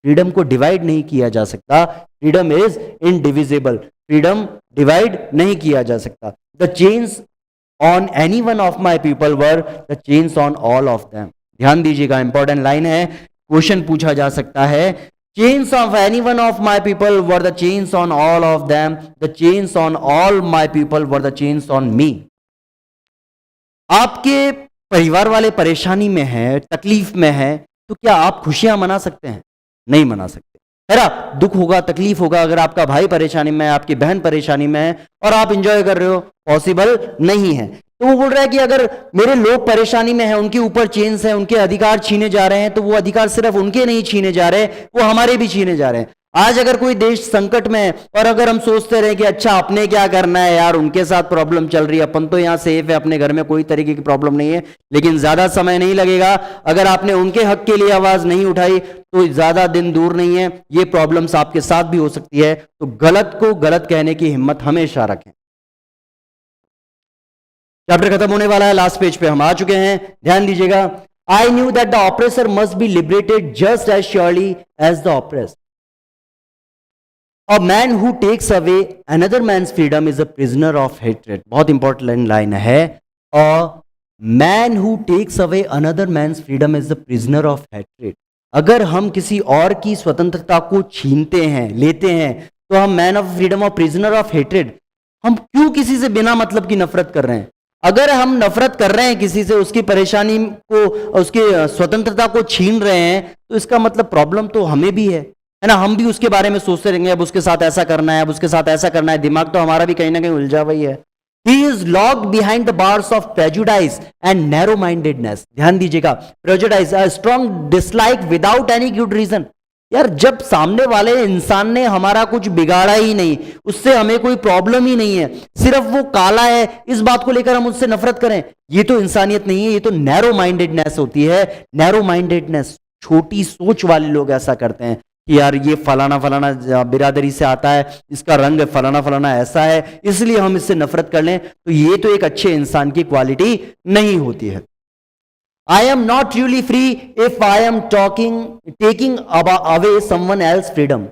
फ्रीडम को डिवाइड नहीं किया जा सकता। Freedom is indivisible. Freedom divide नहीं किया जा सकता। The chains on any one of my people were the chains on all of them. ध्यान दीजिएगा, इंपॉर्टेंट लाइन है, क्वेश्चन पूछा जा सकता है। Chains of any one of my people were the chains on all of them. The chains on all my people were the chains on me. आपके परिवार वाले परेशानी में है, तकलीफ में है, तो क्या आप खुशियां मना सकते हैं? नहीं मना सकते, है ना। दुख होगा, तकलीफ होगा। अगर आपका भाई परेशानी में है, आपकी बहन परेशानी में है और आप इंजॉय कर रहे हो, पॉसिबल नहीं है। तो वो बोल रहा है कि अगर मेरे लोग परेशानी में हैं, उनके ऊपर चेन्स हैं, उनके अधिकार छीने जा रहे हैं, तो वो अधिकार सिर्फ उनके नहीं छीने जा रहे, वो हमारे भी छीने जा रहे हैं। आज अगर कोई देश संकट में है और अगर हम सोचते रहे कि अच्छा अपने क्या करना है यार, उनके साथ प्रॉब्लम चल रही है, अपन तो यहां सेफ है, अपने घर में कोई तरीके की प्रॉब्लम नहीं है, लेकिन ज्यादा समय नहीं लगेगा, अगर आपने उनके हक के लिए आवाज नहीं उठाई तो ज्यादा दिन दूर नहीं है, ये प्रॉब्लम्स आपके साथ भी हो सकती है। तो गलत को गलत कहने की हिम्मत हमेशा रखें। चैप्टर खत्म होने वाला है, लास्ट पेज पे हम आ चुके हैं, ध्यान दीजिएगा। I knew that the oppressor must be liberated just as surely as the oppressed. A man who takes away another man's freedom is a prisoner of hatred. बहुत इंपॉर्टेंट लाइन है। A man who takes away another man's freedom is a prisoner of hatred. अगर हम किसी और की स्वतंत्रता को छीनते हैं, लेते हैं, तो हम मैन ऑफ फ्रीडम और प्रिजनर ऑफ हेट्रेड। हम क्यों किसी से बिना मतलब की नफरत कर रहे हैं? अगर हम नफरत कर रहे हैं किसी से, उसकी परेशानी को, उसकी स्वतंत्रता को छीन रहे हैं, तो इसका मतलब प्रॉब्लम तो हमें भी है ना? हम भी उसके बारे में सोचते रहेंगे, अब उसके साथ ऐसा करना है, अब उसके साथ ऐसा करना है, दिमाग तो हमारा भी कहीं ना कहीं उलझा हुआ ही है। He is locked behind the bars of prejudice and narrow-mindedness. ध्यान दीजिएगा, prejudice, a strong dislike without any good reason. यार जब सामने वाले इंसान ने हमारा कुछ बिगाड़ा ही नहीं, उससे हमें कोई प्रॉब्लम ही नहीं है, सिर्फ वो काला है, इस बात को लेकर हम उससे नफरत करें, ये तो इंसानियत नहीं है, ये तो नैरो माइंडेडनेस होती है। नैरो माइंडेडनेस, छोटी सोच वाले लोग ऐसा करते हैं कि यार ये फलाना फलाना बिरादरी से आता है, इसका रंग फलाना फलाना ऐसा है, इसलिए हम इससे नफरत कर लें, तो ये तो एक अच्छे इंसान की क्वालिटी नहीं होती है। I am not truly free if I am taking away someone else freedom.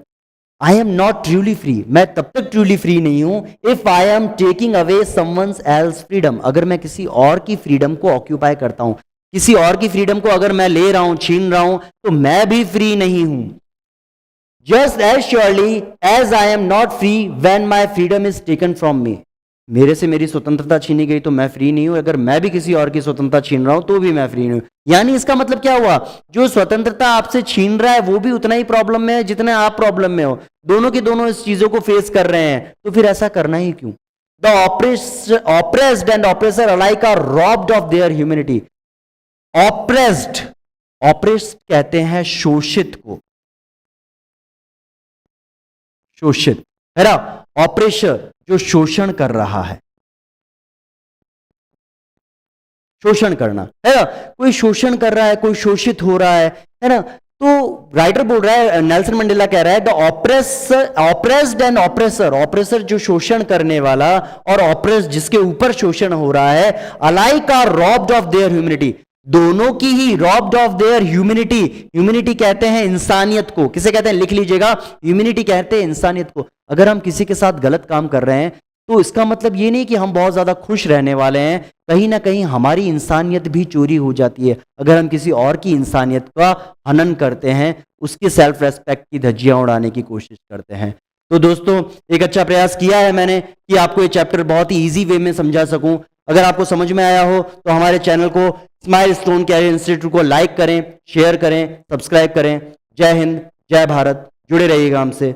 I am not truly free, मैं तब तक ट्रूली फ्री नहीं हूं, if I am taking away someone else freedom, अगर मैं किसी और की फ्रीडम को ऑक्यूपाई करता हूं, किसी और की फ्रीडम को अगर मैं ले रहा हूं, छीन रहा हूं, तो मैं भी फ्री नहीं हूं। Just as surely as I am not free when my freedom is taken from me. मेरे से मेरी स्वतंत्रता छीनी गई तो मैं फ्री नहीं हूं, अगर मैं भी किसी और की स्वतंत्रता छीन रहा हूं तो भी मैं फ्री नहीं हूं। यानी इसका मतलब क्या हुआ? जो स्वतंत्रता आपसे छीन रहा है वो भी उतना ही प्रॉब्लम में है जितने आप प्रॉब्लम में हो, दोनों के दोनों इस चीजों को फेस कर रहे हैं, तो फिर ऐसा करना ही क्यों? The oppressed and oppressor alike are robbed of their humanity. Oppressed, oppressed कहते हैं शोषित को, शोषित है ना, ऑपरेशर जो शोषण कर रहा है, शोषण करना है ना, कोई शोषण कर रहा है, कोई शोषित हो रहा है ना। तो राइटर बोल रहा है, नेल्सन मंडेला कह रहा है, the oppressed and oppressor, oppressor जो शोषण करने वाला और ऑप्रेस्ड जिसके ऊपर शोषण हो रहा है, alike are robbed of their humanity, दोनों की ही robbed of their humanity. Humanity कहते हैं इंसानियत को, किसे कहते हैं लिख लीजिएगा, ह्यूमैनिटी कहते हैं इंसानियत को। अगर हम किसी के साथ गलत काम कर रहे हैं तो इसका मतलब ये नहीं कि हम बहुत ज्यादा खुश रहने वाले हैं, कहीं ना कहीं हमारी इंसानियत भी चोरी हो जाती है अगर हम किसी और की इंसानियत का हनन करते हैं, उसके सेल्फ रेस्पेक्ट की धज्जियां उड़ाने की कोशिश करते हैं। तो दोस्तों एक अच्छा प्रयास किया है मैंने कि आपको ये चैप्टर बहुत ही ईजी वे में समझा सकूं। अगर आपको समझ में आया हो तो हमारे चैनल को स्माइल स्टोन कैरियर इंस्टीट्यूट को लाइक करें, शेयर करें, सब्सक्राइब करें। जय हिंद, जय भारत, जुड़े रहिएगा हमसे।